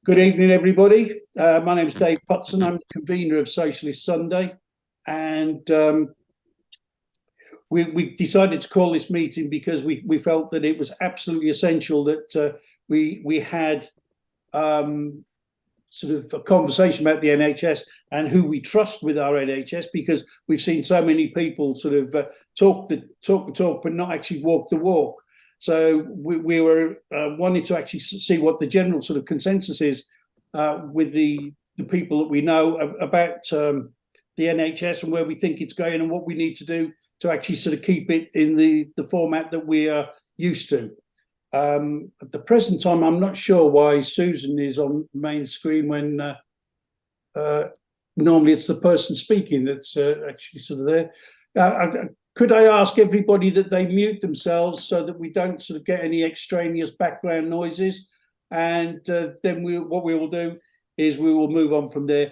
Good evening, everybody. My name is Dave Putson. I'm the convener of Socialist Sunday, and we decided to call this meeting because we felt that it was absolutely essential that we had sort of a conversation about the NHS and who we trust with our NHS, because we've seen so many people sort of talk the talk but not actually walk the walk. So we were wanting to actually see what the general sort of consensus is with the people that we know about the NHS and where we think it's going and what we need to do to actually sort of keep it in the format that we are used to. At the present time, I'm not sure why Susan is on the main screen when normally it's the person speaking that's actually sort of there. Could I ask everybody that they mute themselves so that we don't sort of get any extraneous background noises? And then what we will do is we will move on from there.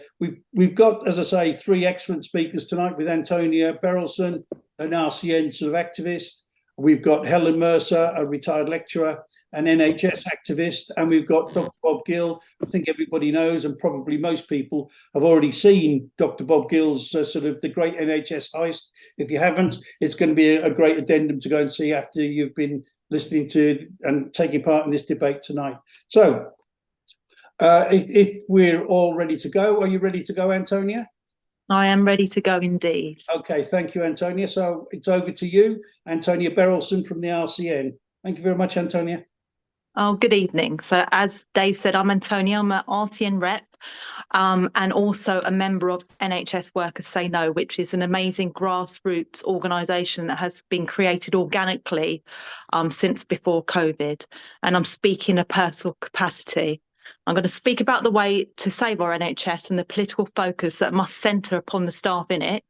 We've got, as I say, three excellent speakers tonight with Antonia Berylson, an RCN sort of activist. We've got Helen Mercer, a retired lecturer, an NHS activist, and we've got Dr. Bob Gill. I think everybody knows, and probably most people have already seen Dr. Bob Gill's sort of The Great NHS Heist. If you haven't, it's going to be a great addendum to go and see after you've been listening to and taking part in this debate tonight. So if we're all ready to go, are you ready to go, Antonia? I am ready to go indeed. Okay, thank you, Antonia. So it's over to you, Antonia Berylson from the RCN. Thank you very much, Antonia. Oh, good evening. So as Dave said, I'm Antonia. I'm an RCN rep and also a member of NHS Workers Say No, which is an amazing grassroots organisation that has been created organically since before COVID. And I'm speaking in a personal capacity. I'm going to speak about the way to save our NHS and the political focus that must centre upon the staff in it.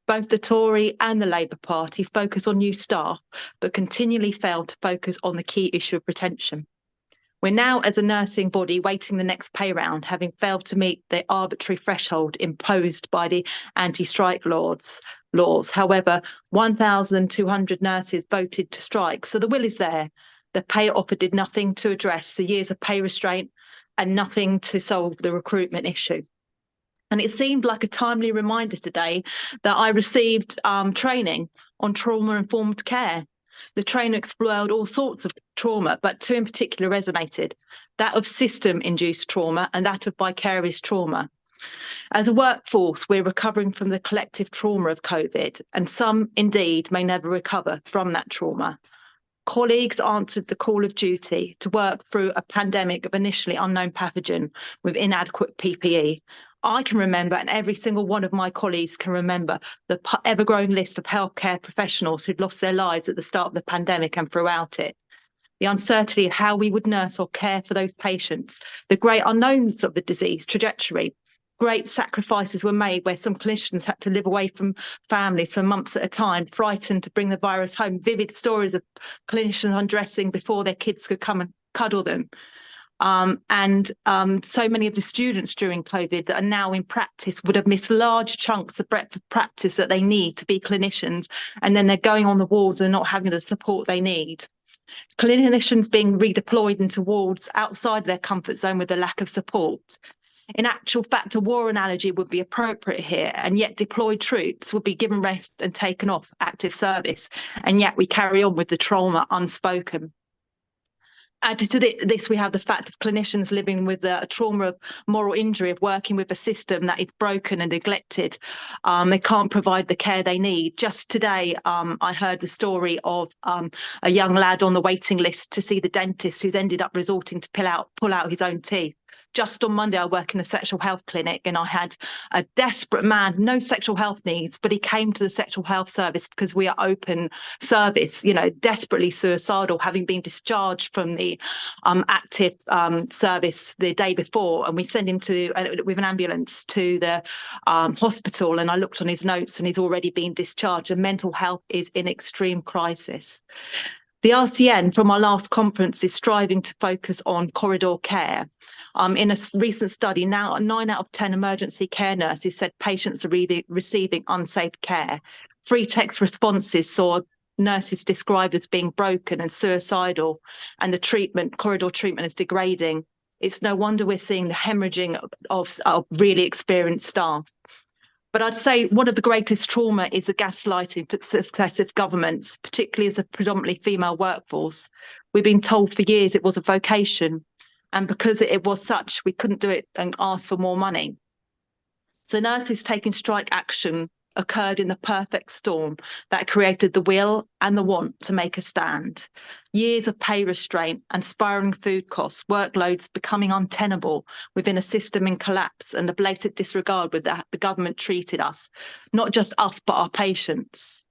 Both the Tory and the Labour Party focus on new staff, but continually fail to focus on the key issue of retention. We're now, as a nursing body, waiting the next pay round, having failed to meet the arbitrary threshold imposed by the anti-strike laws. However, 1,200 nurses voted to strike, so the will is there. The pay offer did nothing to address the years of pay restraint and nothing to solve the recruitment issue. And it seemed like a timely reminder today that I received training on trauma-informed care. The trainer explored all sorts of trauma, but two in particular resonated, that of system-induced trauma and that of vicarious trauma. As a workforce, we're recovering from the collective trauma of COVID, and some indeed may never recover from that trauma. Colleagues answered the call of duty to work through a pandemic of initially unknown pathogen with inadequate PPE. I can remember, and every single one of my colleagues can remember, the ever-growing list of healthcare professionals who'd lost their lives at the start of the pandemic and throughout it. The uncertainty of how we would nurse or care for those patients, the great unknowns of the disease trajectory. Great sacrifices were made where some clinicians had to live away from families for months at a time, frightened to bring the virus home. Vivid stories of clinicians undressing before their kids could come and cuddle them. So many of the students during COVID that are now in practice would have missed large chunks of breadth of practice that they need to be clinicians, and then they're going on the wards and not having the support they need. Clinicians being redeployed into wards outside their comfort zone with a lack of support. In actual fact, a war analogy would be appropriate here, and yet deployed troops would be given rest and taken off active service, and yet we carry on with the trauma unspoken. Added to this, we have the fact of clinicians living with a trauma of moral injury, of working with a system that is broken and neglected. They can't provide the care they need. Just today, I heard the story of a young lad on the waiting list to see the dentist who's ended up resorting to pull out his own teeth. Just on Monday, I work in a sexual health clinic, and I had a desperate man, no sexual health needs, but he came to the sexual health service because we are open service, desperately suicidal, having been discharged from the active service the day before. And we send him with an ambulance to the hospital. And I looked on his notes and he's already been discharged, and mental health is in extreme crisis. The RCN, from our last conference, is striving to focus on corridor care. In a recent study, now 9 out of 10 emergency care nurses said patients are receiving unsafe care. Free text responses saw nurses described as being broken and suicidal, and the corridor treatment is degrading. It's no wonder we're seeing the hemorrhaging of really experienced staff. But I'd say one of the greatest trauma is the gaslighting for successive governments, particularly as a predominantly female workforce. We've been told for years it was a vocation, and because it was such, we couldn't do it and ask for more money. So nurses taking strike action occurred in the perfect storm that created the will and the want to make a stand. Years of pay restraint and spiralling food costs, workloads becoming untenable within a system in collapse, and the blatant disregard with that the government treated us, not just us, but our patients.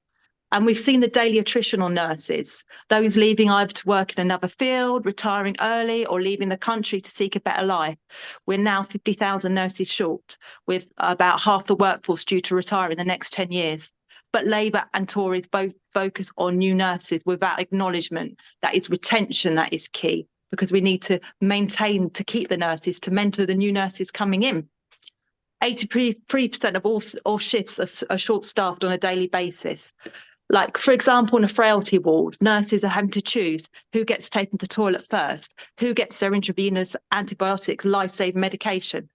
And we've seen the daily attrition on nurses, those leaving either to work in another field, retiring early, or leaving the country to seek a better life. We're now 50,000 nurses short, with about half the workforce due to retire in the next 10 years. But Labour and Tories both focus on new nurses without acknowledgement that it's retention that is key, because we need to maintain, to keep the nurses, to mentor the new nurses coming in. 83% of all shifts are short-staffed on a daily basis. Like, for example, in a frailty ward, nurses are having to choose who gets taken to the toilet first, who gets their intravenous antibiotics, life-saving medication,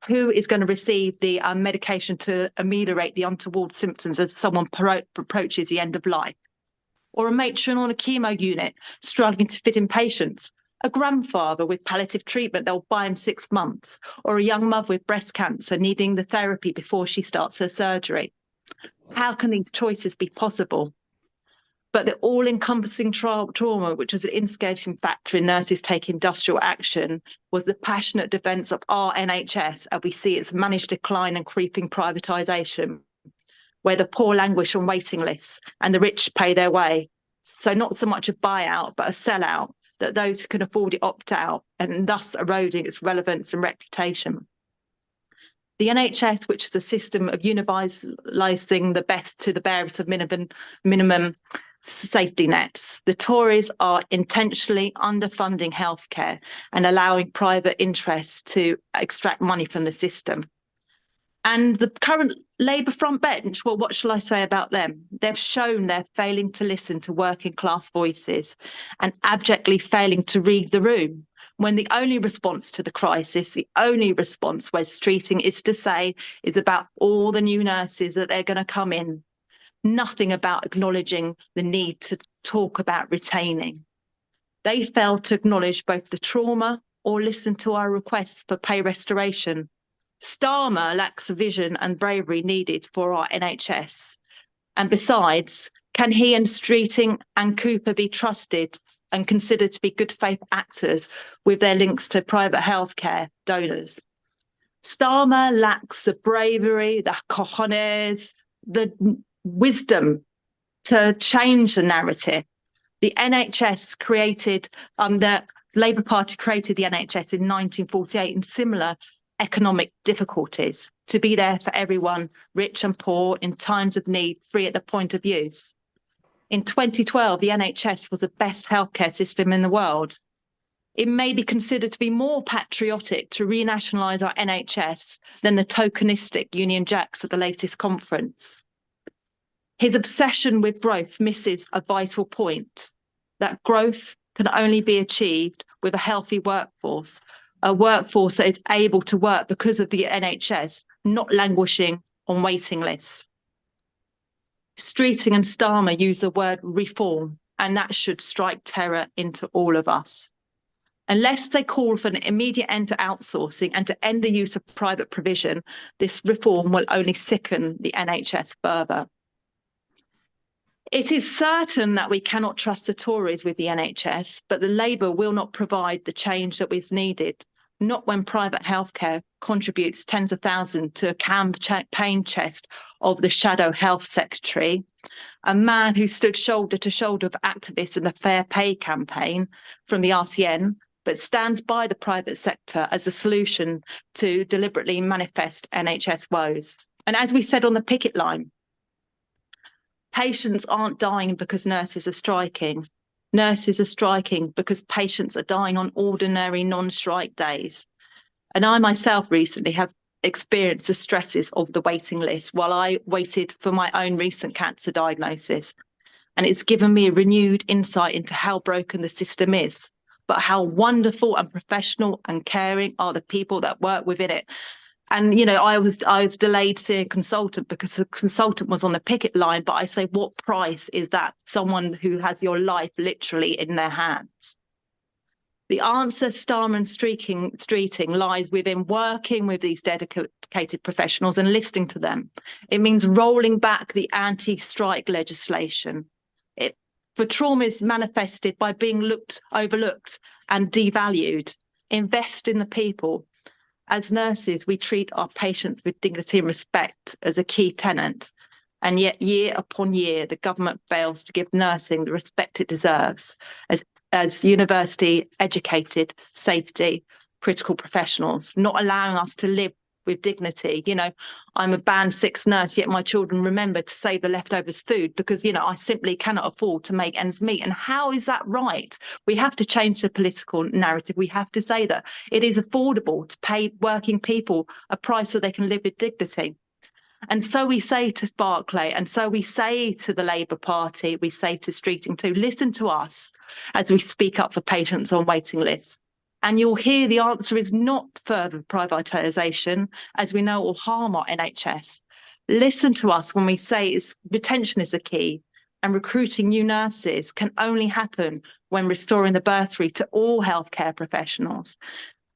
who is going to receive the medication to ameliorate the untoward symptoms as someone approaches the end of life. Or a matron on a chemo unit struggling to fit in patients, a grandfather with palliative treatment they'll buy him 6 months, or a young mother with breast cancer needing the therapy before she starts her surgery. How can these choices be possible? But the all-encompassing trauma, which was an instigating factor in nurses taking industrial action, was the passionate defence of our NHS, as we see its managed decline and creeping privatisation, where the poor languish on waiting lists and the rich pay their way. So not so much a buyout, but a sellout, that those who can afford it opt out, and thus eroding its relevance and reputation. The NHS, which is a system of universalising the best to the barest of minimum safety nets. The Tories are intentionally underfunding healthcare and allowing private interests to extract money from the system. And the current Labour front bench, well, what shall I say about them? They've shown they're failing to listen to working class voices and abjectly failing to read the room, when the only response to the crisis, the only response Wes Streeting is to say is about all the new nurses that they're going to come in. Nothing about acknowledging the need to talk about retaining. They failed to acknowledge both the trauma or listen to our requests for pay restoration. Starmer lacks the vision and bravery needed for our NHS. And besides, can he and Streeting and Cooper be trusted and considered to be good faith actors with their links to private healthcare donors? Starmer lacks the bravery, the cojones, the wisdom to change the narrative. The NHS created, the Labour Party created the NHS in 1948 in similar economic difficulties, to be there for everyone, rich and poor, in times of need, free at the point of use. In 2012, the NHS was the best healthcare system in the world. It may be considered to be more patriotic to renationalise our NHS than the tokenistic Union Jacks at the latest conference. His obsession with growth misses a vital point, that growth can only be achieved with a healthy workforce, a workforce that is able to work because of the NHS, not languishing on waiting lists. Streeting and Starmer use the word reform, and that should strike terror into all of us. Unless they call for an immediate end to outsourcing and to end the use of private provision, this reform will only sicken the NHS further. It is certain that we cannot trust the Tories with the NHS, but the Labour will not provide the change that is needed, not when private healthcare contributes tens of thousands to a campaign chest of the shadow health secretary, a man who stood shoulder to shoulder with activists in the Fair Pay campaign from the RCN, but stands by the private sector as a solution to deliberately manifest NHS woes. And as we said on the picket line, patients aren't dying because nurses are striking. Nurses are striking because patients are dying on ordinary non-strike days. And I myself recently have experienced the stresses of the waiting list while I waited for my own recent cancer diagnosis. And it's given me a renewed insight into how broken the system is, but how wonderful and professional and caring are the people that work within it. And, you know, I was delayed seeing a consultant because the consultant was on the picket line. But I say, what price is that? Someone who has your life literally in their hands. The answer, Starmer Streeting, lies within working with these dedicated professionals and listening to them. It means rolling back the anti-strike legislation. For trauma is manifested by being overlooked and devalued. Invest in the people. As nurses, we treat our patients with dignity and respect as a key tenet. And yet, year upon year, the government fails to give nursing the respect it deserves as university educated, safety, critical professionals, not allowing us to live with dignity. You know, I'm a band 6 nurse, yet my children remember to save the leftovers food because, you know, I simply cannot afford to make ends meet. And how is that right? We have to change the political narrative. We have to say that it is affordable to pay working people a price so they can live with dignity. And so we say to Barclay, and so we say to the Labour Party, we say to Streeting too, listen to us as we speak up for patients on waiting lists. And you'll hear the answer is not further privatisation, as we know will harm our NHS. Listen to us when we say retention is the key, and recruiting new nurses can only happen when restoring the bursary to all healthcare professionals.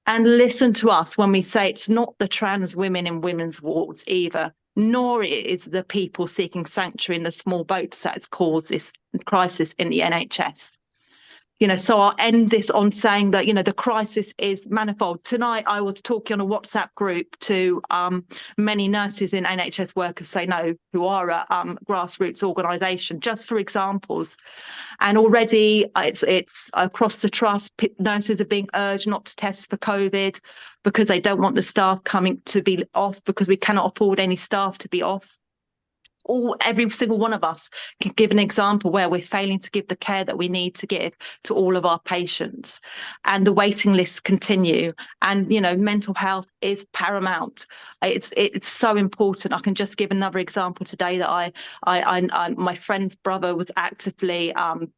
And listen to us when we say it's not the trans women in women's wards either, nor is the people seeking sanctuary in the small boats that has caused this crisis in the NHS. You know, so I'll end this on saying that, you know, the crisis is manifold. Tonight, I was talking on a WhatsApp group to many nurses in NHS Workers Say No, who are a grassroots organisation, just for examples. And already it's across the trust, nurses are being urged not to test for COVID because they don't want the staff coming to be off because we cannot afford any staff to be off. Every single one of us can give an example where we're failing to give the care that we need to give to all of our patients, and the waiting lists continue. And you know, mental health is paramount. It's so important. I can just give another example today that my friend's brother was actively,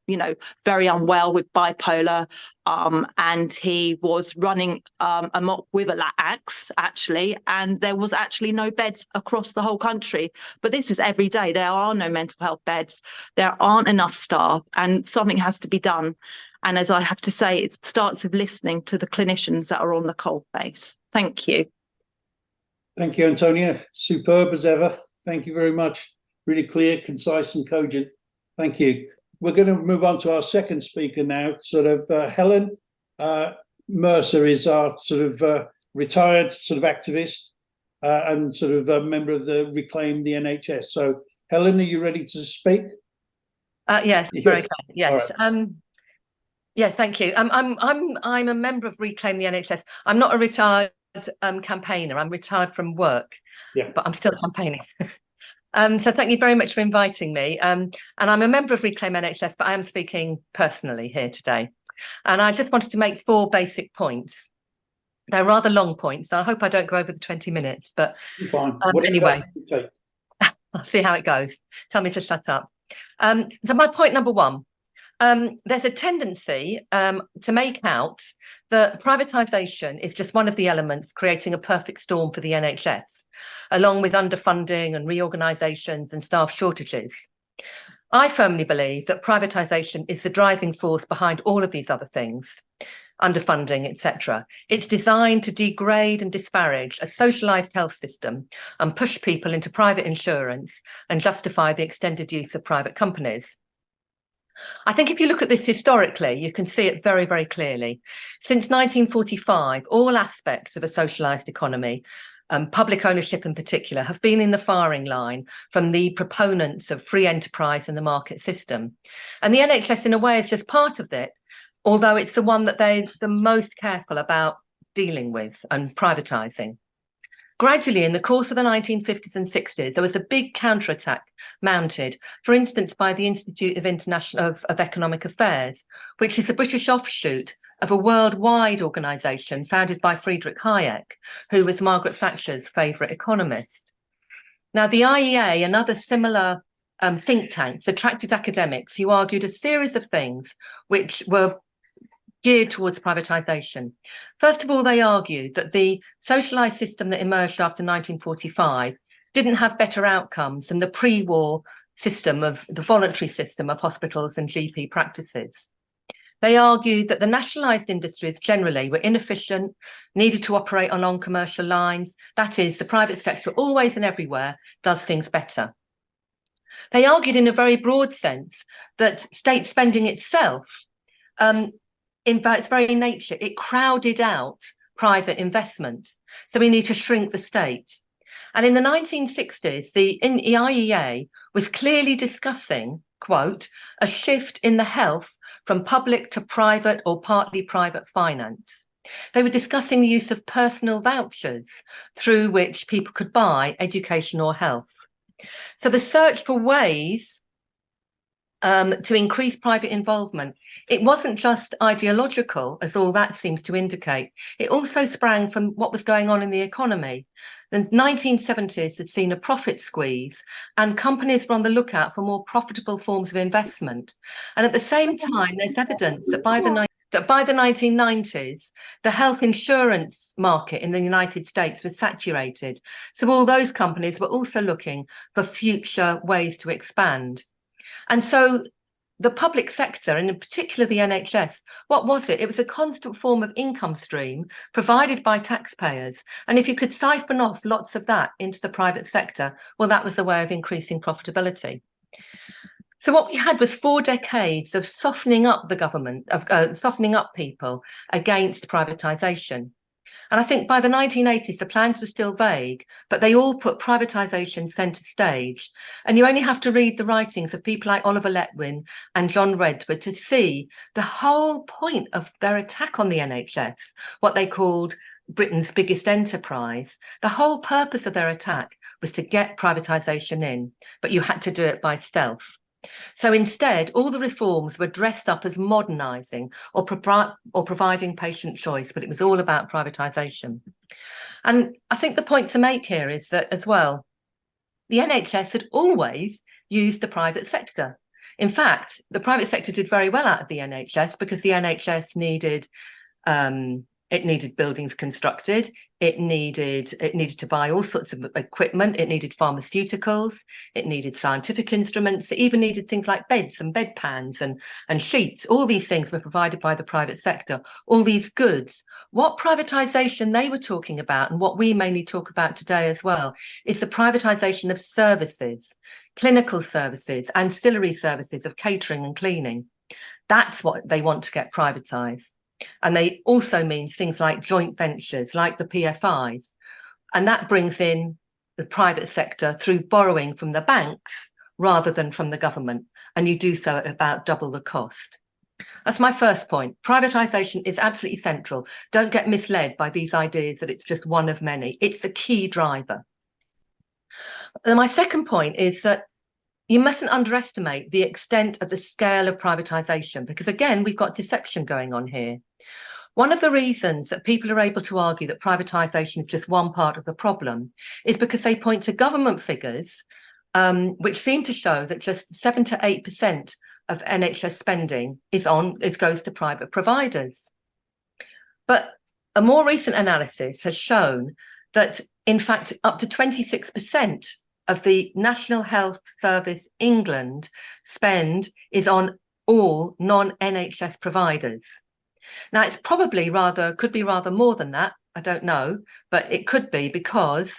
you know, very unwell with bipolar. And he was running amok with an axe, actually, and there was actually no beds across the whole country. But this is every day. There are no mental health beds. There aren't enough staff, and something has to be done. And as I have to say, it starts with listening to the clinicians that are on the coalface. Thank you. Thank you, Antonia. Superb as ever. Thank you very much. Really clear, concise and cogent. Thank you. We're going to move on to our second speaker now. Helen Mercer is our retired activist and a member of the Reclaim the NHS. So, Helen, are you ready to speak? Yes, very good. Yes. Right. Yeah, thank you. I'm a member of Reclaim the NHS. I'm not a retired campaigner. I'm retired from work. Yeah. But I'm still campaigning. So thank you very much for inviting me. And I'm a member of Reclaim NHS, but I am speaking personally here today. And I just wanted to make 4 basic points. They're rather long points, so I hope I don't go over the 20 minutes. But you're fine. Anyway, I'll see how it goes. Tell me to shut up. So my point number 1, there's a tendency to make out that privatisation is just one of the elements creating a perfect storm for the NHS, along with underfunding and reorganisations and staff shortages. I firmly believe that privatisation is the driving force behind all of these other things, underfunding, etc. It's designed to degrade and disparage a socialised health system and push people into private insurance and justify the extended use of private companies. I think if you look at this historically, you can see it very, very clearly. Since 1945, all aspects of a socialised economy, public ownership in particular, have been in the firing line from the proponents of free enterprise and the market system. And the NHS, in a way, is just part of it, although it's the one that they're the most careful about dealing with and privatising. Gradually, in the course of the 1950s and 60s, there was a big counterattack mounted, for instance, by the Institute of Economic Affairs, which is a British offshoot of a worldwide organisation founded by Friedrich Hayek, who was Margaret Thatcher's favourite economist. Now, the IEA and other similar think tanks attracted academics who argued a series of things which were geared towards privatisation. First of all, they argued that the socialised system that emerged after 1945 didn't have better outcomes than the pre-war system of the voluntary system of hospitals and GP practices. They argued that the nationalised industries generally were inefficient, needed to operate along commercial lines. That is, the private sector always and everywhere does things better. They argued in a very broad sense that state spending itself, in its very nature, it crowded out private investment. So we need to shrink the state. And in the 1960s, the IEA was clearly discussing, quote, a shift in the health from public to private or partly private finance. They were discussing the use of personal vouchers through which people could buy education or health. So the search for ways to increase private involvement, it wasn't just ideological, as all that seems to indicate. It also sprang from what was going on in the economy. The 1970s had seen a profit squeeze, and companies were on the lookout for more profitable forms of investment. And at the same time, there's evidence that by the 1990s, the health insurance market in the United States was saturated. So all those companies were also looking for future ways to expand. And so the public sector, and in particular the NHS, what was it? It was a constant form of income stream provided by taxpayers. And if you could siphon off lots of that into the private sector, well, that was the way of increasing profitability. So what we had was 4 decades of softening up the government, of softening up people against privatisation. And I think by the 1980s, the plans were still vague, but they all put privatisation centre stage. And you only have to read the writings of people like Oliver Letwin and John Redwood to see the whole point of their attack on the NHS, what they called Britain's biggest enterprise. The whole purpose of their attack was to get privatisation in, but you had to do it by stealth. So instead, all the reforms were dressed up as modernising or providing patient choice, but it was all about privatisation. And I think the point to make here is that, as well, the NHS had always used the private sector. In fact, the private sector did very well out of the NHS because the NHS needed buildings constructed. It needed to buy all sorts of equipment. It needed pharmaceuticals. It needed scientific instruments. It even needed things like beds and bedpans and sheets. All these things were provided by the private sector, all these goods. What privatisation they were talking about, and what we mainly talk about today as well, is the privatisation of services, clinical services, ancillary services of catering and cleaning. That's what they want to get privatised. And they also mean things like joint ventures, like the PFIs. And that brings in the private sector through borrowing from the banks rather than from the government. And you do so at about double the cost. That's my first point. Privatisation is absolutely central. Don't get misled by these ideas that it's just one of many. It's a key driver. And my second point is that you mustn't underestimate the extent of the scale of privatisation, because again, we've got deception going on here. One of the reasons that people are able to argue that privatisation is just one part of the problem is because they point to government figures, which seem to show that just 7 to 8% of NHS spending goes to private providers. But a more recent analysis has shown that, in fact, up to 26% of the National Health Service England spend is on all non-NHS providers. Now, it's probably could be rather more than that. I don't know, but it could be, because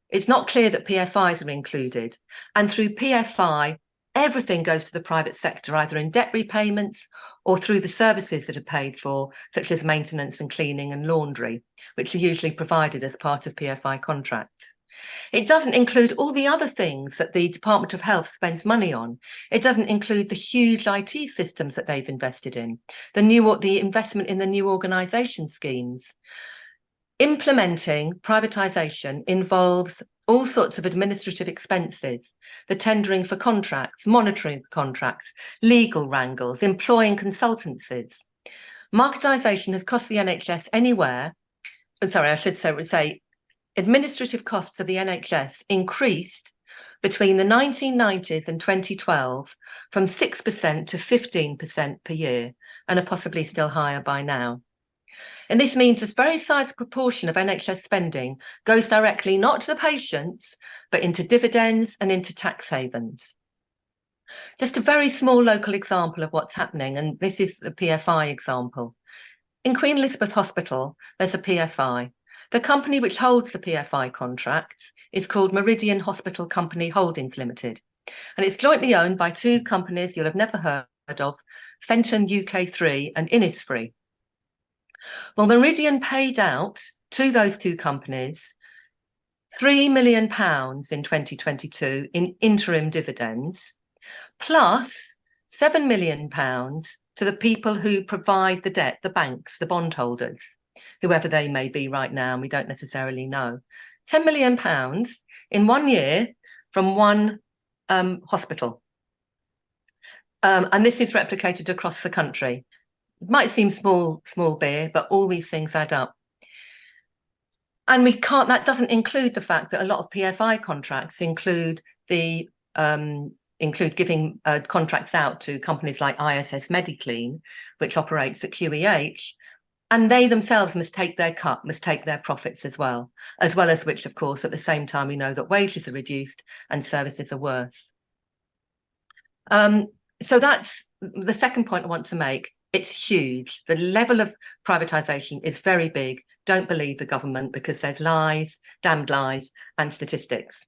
it's not clear that PFIs are included. And through PFI, everything goes to the private sector, either in debt repayments or through the services that are paid for, such as maintenance and cleaning and laundry, which are usually provided as part of PFI contracts. It doesn't include all the other things that the Department of Health spends money on. It doesn't include the huge IT systems that they've invested in, the investment in the new organisation schemes. Implementing privatisation involves all sorts of administrative expenses, the tendering for contracts, monitoring contracts, legal wrangles, employing consultancies. Marketisation has cost the NHS administrative costs of the NHS increased between the 1990s and 2012 from 6% to 15% per year, and are possibly still higher by now. And this means a very sizable proportion of NHS spending goes directly not to the patients, but into dividends and into tax havens. Just a very small local example of what's happening, and this is the PFI example. In Queen Elizabeth Hospital, there's a PFI. The company which holds the PFI contracts is called Meridian Hospital Company Holdings Limited, and it's jointly owned by two companies you'll have never heard of, Fenton UK3 and Innisfree. Well, Meridian paid out to those two companies £3 million in 2022 in interim dividends, plus £7 million to the people who provide the debt, the banks, the bondholders, whoever they may be right now, and we don't necessarily know. £10 million in 1 year from one hospital. And this is replicated across the country. It might seem small beer, but all these things add up. And that doesn't include the fact that a lot of PFI contracts include giving contracts out to companies like ISS Mediclean, which operates at QEH, and they themselves must take their cut, must take their profits as well as which, of course, at the same time, we know that wages are reduced and services are worse. So that's the second point I want to make. It's huge. The level of privatisation is very big. Don't believe the government, because there's lies, damned lies, and statistics.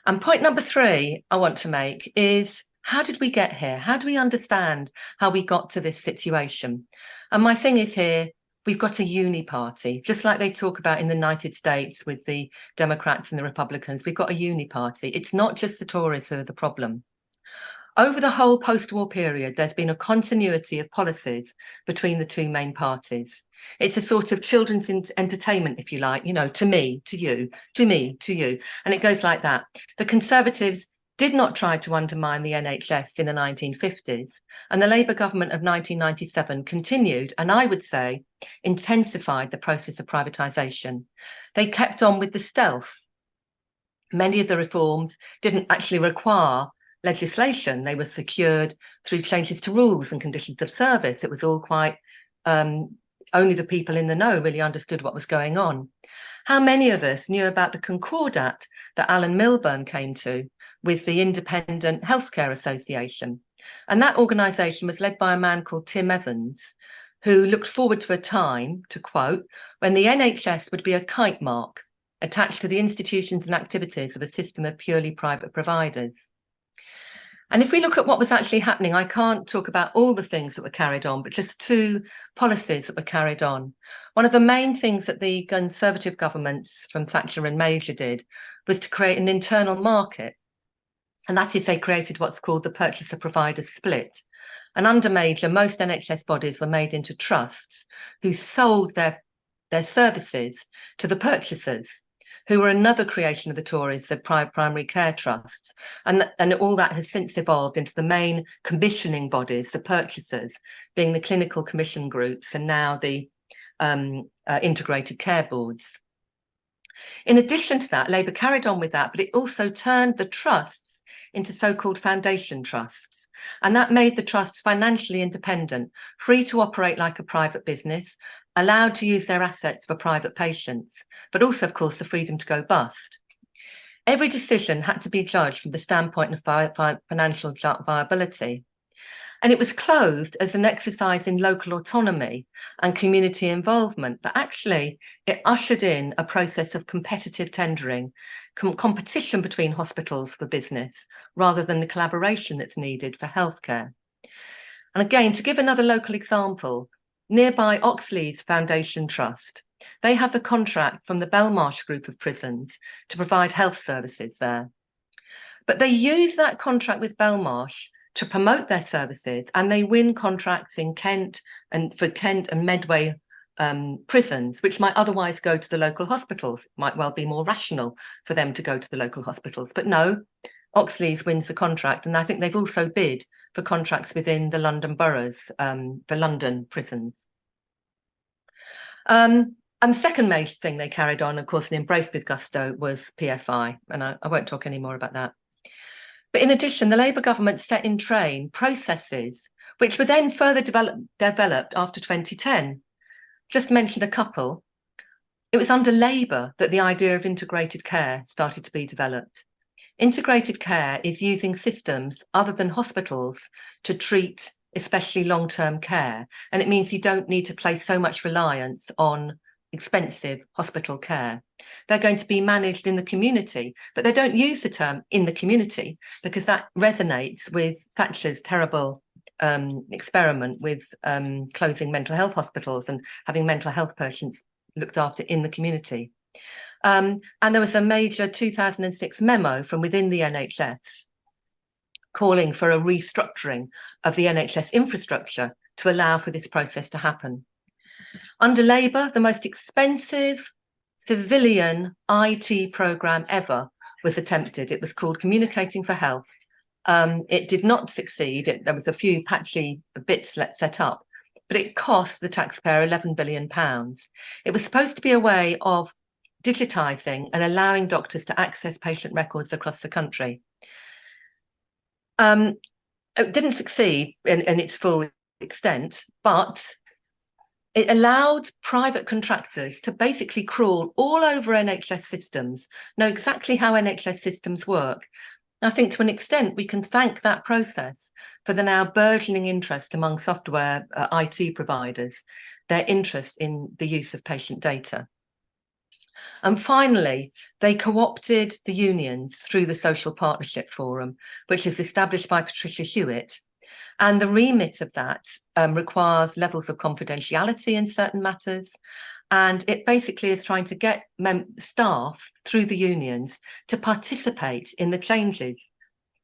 And point number 3 I want to make is, how did we get here? How do we understand how we got to this situation? And my thing is here, we've got a uni party, just like they talk about in the United States with the Democrats and the Republicans. We've got a uni party. It's not just the Tories who are the problem. Over the whole post-war period, there's been a continuity of policies between the two main parties. It's a sort of children's entertainment, if you like, to me, to you, to me, to you. And it goes like that. The Conservatives did not try to undermine the NHS in the 1950s, and the Labour government of 1997 continued, and I would say intensified, the process of privatisation. They kept on with the stealth. Many of the reforms didn't actually require legislation. They were secured through changes to rules and conditions of service. It was all quite, only the people in the know really understood what was going on. How many of us knew about the Concordat that Alan Milburn came to with the Independent Healthcare Association? And that organisation was led by a man called Tim Evans, who looked forward to a time, to quote, when the NHS would be a kite mark attached to the institutions and activities of a system of purely private providers. And if we look at what was actually happening, I can't talk about all the things that were carried on, but just 2 policies that were carried on. One of the main things that the Conservative governments from Thatcher and Major did was to create an internal market. And that is, they created what's called the purchaser-provider split. And under Major, most NHS bodies were made into trusts who sold their services to the purchasers, who were another creation of the Tories, the primary care trusts. And all that has since evolved into the main commissioning bodies, the purchasers, being the clinical commission groups and now the integrated care boards. In addition to that, Labour carried on with that, but it also turned the trusts into so-called foundation trusts. And that made the trusts financially independent, free to operate like a private business, allowed to use their assets for private patients, but also, of course, the freedom to go bust. Every decision had to be judged from the standpoint of financial viability. And it was clothed as an exercise in local autonomy and community involvement, but actually it ushered in a process of competitive tendering, competition between hospitals for business, rather than the collaboration that's needed for healthcare. And again, to give another local example, nearby Oxley's Foundation Trust, they have the contract from the Belmarsh group of prisons to provide health services there. But they use that contract with Belmarsh to promote their services, and they win contracts in Kent and Medway prisons, which might otherwise go to the local hospitals. It might well be more rational for them to go to the local hospitals. But no, Oxley's wins the contract, and I think they've also bid for contracts within the London boroughs, for London prisons. And the second major thing they carried on, of course, and embraced with gusto, was PFI, and I won't talk any more about that. But in addition, the Labour government set in train processes which were then further developed after 2010. Just to mention a couple. It was under Labour that the idea of integrated care started to be developed. Integrated care is using systems other than hospitals to treat especially long-term care. And it means you don't need to place so much reliance on expensive hospital care. They're going to be managed in the community, but they don't use the term in the community because that resonates with Thatcher's terrible experiment with closing mental health hospitals and having mental health patients looked after in the community. And there was a major 2006 memo from within the NHS calling for a restructuring of the NHS infrastructure to allow for this process to happen. Under Labour, the most expensive civilian IT programme ever was attempted. It was called Communicating for Health. It did not succeed. There was a few patchy bits set up, but it cost the taxpayer £11 billion. It was supposed to be a way of digitising and allowing doctors to access patient records across the country. It didn't succeed in its full extent, but it allowed private contractors to basically crawl all over NHS systems, know exactly how NHS systems work. I think to an extent we can thank that process for the now burgeoning interest among software IT providers, their interest in the use of patient data. And finally, they co-opted the unions through the Social Partnership Forum, which is established by Patricia Hewitt. And the remit of that requires levels of confidentiality in certain matters. And it basically is trying to get staff through the unions to participate in the changes.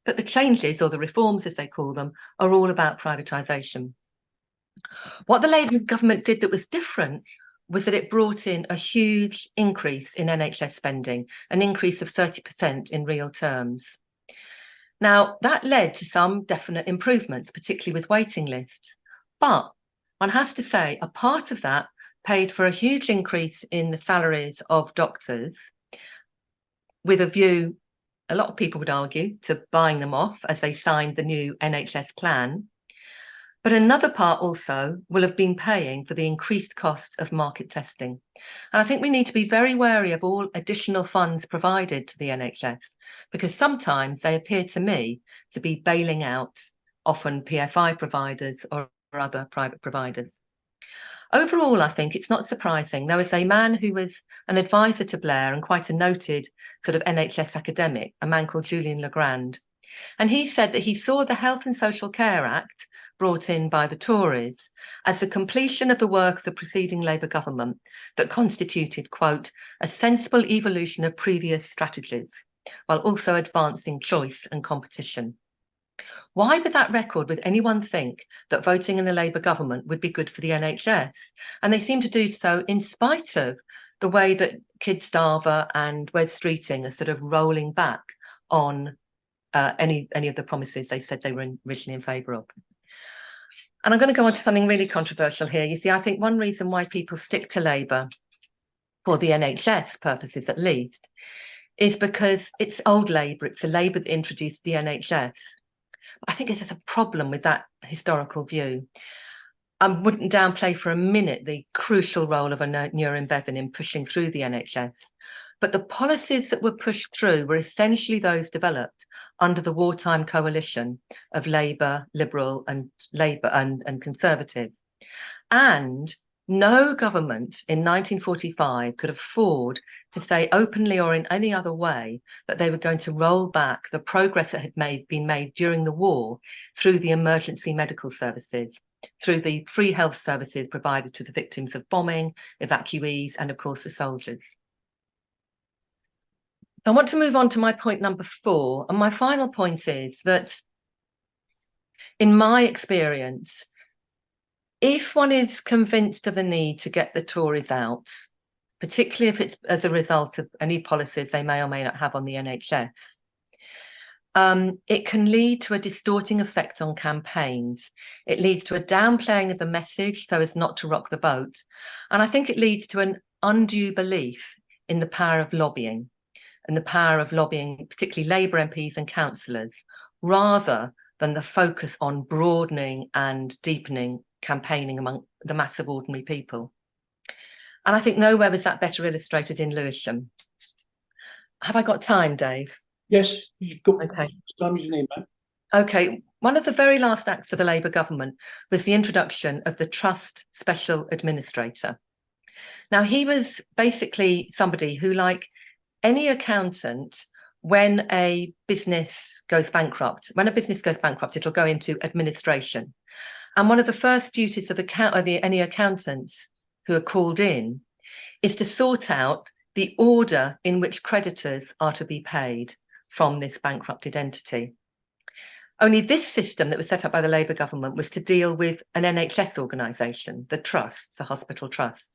But the changes, or the reforms as they call them, are all about privatisation. What the Labour government did that was different was that it brought in a huge increase in NHS spending, an increase of 30% in real terms. Now, that led to some definite improvements, particularly with waiting lists. But one has to say, a part of that paid for a huge increase in the salaries of doctors, with a view, a lot of people would argue, to buying them off as they signed the new NHS plan. But another part also will have been paying for the increased costs of market testing. And I think we need to be very wary of all additional funds provided to the NHS, because sometimes they appear to me to be bailing out often PFI providers or other private providers. Overall, I think it's not surprising. There was a man who was an advisor to Blair and quite a noted sort of NHS academic, a man called Julian Legrand. And he said that he saw the Health and Social Care Act brought in by the Tories as the completion of the work of the preceding Labour government that constituted, quote, a sensible evolution of previous strategies, while also advancing choice and competition. Why with that record would anyone think that voting in the Labour government would be good for the NHS? And they seem to do so in spite of the way that Keir Starmer and Wes Streeting are sort of rolling back on any of the promises they said they were originally in favour of. And I'm going to go on to something really controversial here. You see, I think one reason why people stick to Labour, for the NHS purposes at least, is because it's old Labour. It's a Labour that introduced the NHS. I think there's a problem with that historical view. I wouldn't downplay for a minute the crucial role of a Nurin Bevan in pushing through the NHS. But the policies that were pushed through were essentially those developed under the wartime coalition of Labour, Liberal and Labour and Conservative. And no government in 1945 could afford to say openly or in any other way that they were going to roll back the progress that had been made during the war through the emergency medical services, through the free health services provided to the victims of bombing, evacuees, and of course the soldiers. I want to move on to my point number 4. And my final point is that, in my experience, if one is convinced of the need to get the Tories out, particularly if it's as a result of any policies they may or may not have on the NHS, it can lead to a distorting effect on campaigns. It leads to a downplaying of the message so as not to rock the boat. And I think it leads to an undue belief in the power of lobbying. in the power of lobbying, particularly Labour MPs and councillors, rather than the focus on broadening and deepening campaigning among the mass of ordinary people. And I think nowhere was that better illustrated in Lewisham. Have I got time, Dave? Yes, you've got Okay. as time as you need, mate. Okay, one of the very last acts of the Labour government was the introduction of the Trust Special Administrator. Now, he was basically somebody who, like any accountant, when a business goes bankrupt, it'll go into administration. And one of the first duties of any accountants who are called in is to sort out the order in which creditors are to be paid from this bankrupted entity. Only this system that was set up by the Labour government was to deal with an NHS organisation, the trusts, the hospital trusts.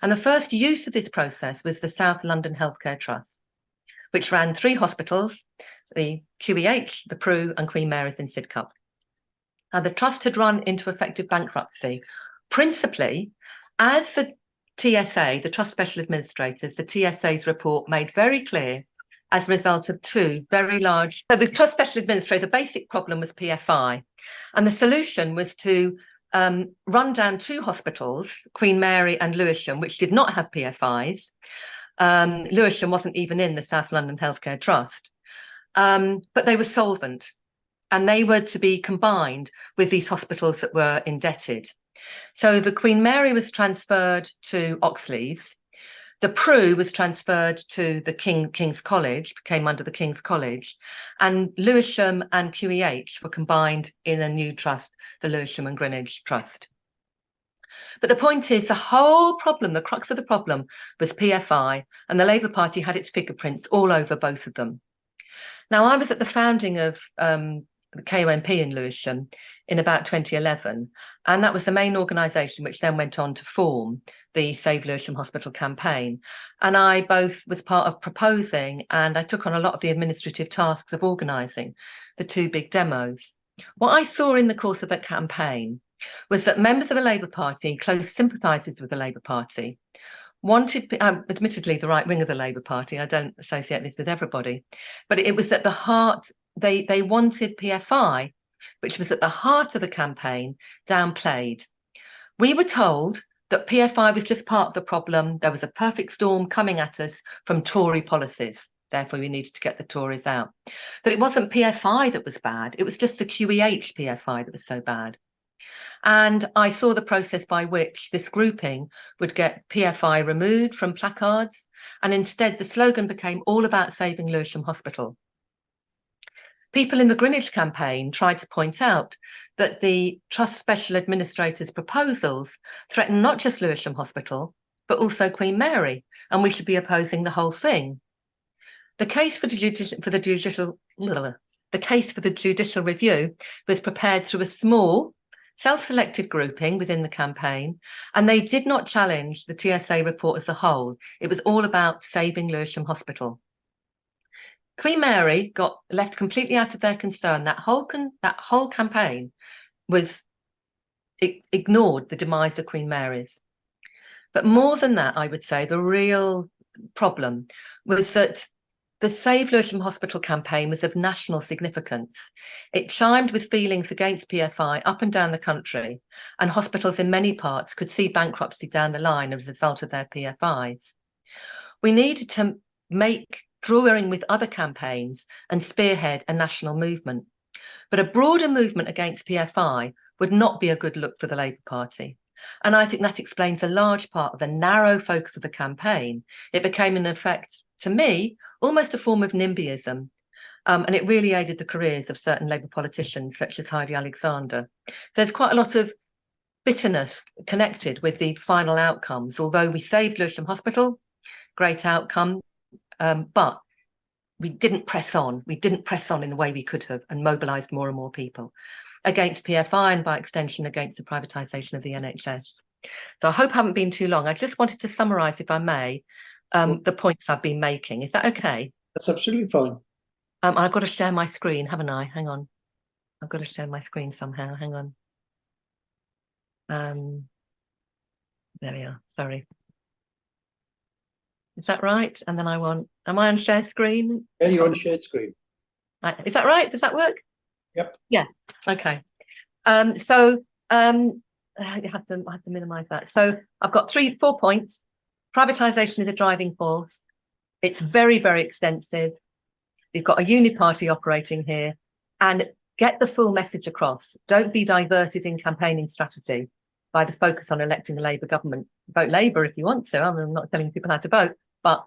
And the first use of this process was the South London Healthcare Trust, which ran 3 hospitals, the QEH, the Prue and Queen Mary's in Sidcup. Now, the trust had run into effective bankruptcy, principally as the TSA, the Trust Special Administrators, the TSA's report made very clear, as a result of 2 very large. So the Trust Special Administrator, the basic problem was PFI. And the solution was to run down 2 hospitals, Queen Mary and Lewisham, which did not have PFIs. Lewisham wasn't even in the South London Healthcare Trust, but they were solvent. And they were to be combined with these hospitals that were indebted. So the Queen Mary was transferred to Oxley's. The Prue was transferred to the King's College, came under the King's College, and Lewisham and QEH were combined in a new trust, the Lewisham and Greenwich Trust. But the point is, the whole problem, the crux of the problem, was PFI, and the Labour Party had its fingerprints all over both of them. Now, I was at the founding of the KOMP in Lewisham in about 2011, and that was the main organisation which then went on to form the Save Lewisham Hospital campaign. And I both was part of proposing, and I took on a lot of the administrative tasks of organising the 2 big demos. What I saw in the course of that campaign was that members of the Labour Party, close sympathisers with the Labour Party, wanted, admittedly the right wing of the Labour Party, I don't associate this with everybody, but it was at the heart, they wanted PFI, which was at the heart of the campaign, downplayed. We were told that PFI was just part of the problem. There was a perfect storm coming at us from Tory policies. Therefore, we needed to get the Tories out. That it wasn't PFI that was bad. It was just the QEH PFI that was so bad. And I saw the process by which this grouping would get PFI removed from placards. And instead, the slogan became all about saving Lewisham Hospital. People in the Greenwich campaign tried to point out that the Trust Special Administrator's proposals threaten not just Lewisham Hospital, but also Queen Mary, and we should be opposing the whole thing. The case for the judicial review was prepared through a small, self-selected grouping within the campaign, and they did not challenge the TSA report as a whole. It was all about saving Lewisham Hospital. Queen Mary got left completely out of their concern. That whole campaign was ignored the demise of Queen Mary's. But more than that, I would say the real problem was that the Save Lewisham Hospital campaign was of national significance. It chimed with feelings against PFI up and down the country, and hospitals in many parts could see bankruptcy down the line as a result of their PFIs. We needed to make drawing with other campaigns and spearhead a national movement. But a broader movement against PFI would not be a good look for the Labour Party. And I think that explains a large part of the narrow focus of the campaign. It became, in effect, to me, almost a form of NIMBYism. And it really aided the careers of certain Labour politicians, such as Heidi Alexander. So there's quite a lot of bitterness connected with the final outcomes. Although we saved Lewisham Hospital, great outcome, but we didn't press on. We didn't press on in the way we could have and mobilised more and more people against PFI and by extension against the privatisation of the NHS. So I hope I haven't been too long. I just wanted to summarise, if I may, the points I've been making. Is that okay? That's absolutely fine. I've got to share my screen, haven't I? Hang on. I've got to share my screen somehow. Hang on. There we are. Sorry. Is that right? And then am I on share screen? Yeah, you're on shared screen. Is that right? Does that work? Yep. Yeah. Okay. I have to minimize that. So I've got 4 points. Privatisation is a driving force. It's very, very extensive. We've got a uniparty operating here, and get the full message across. Don't be diverted in campaigning strategy by the focus on electing a Labour government. Vote Labour if you want to. I'm not telling people how to vote, but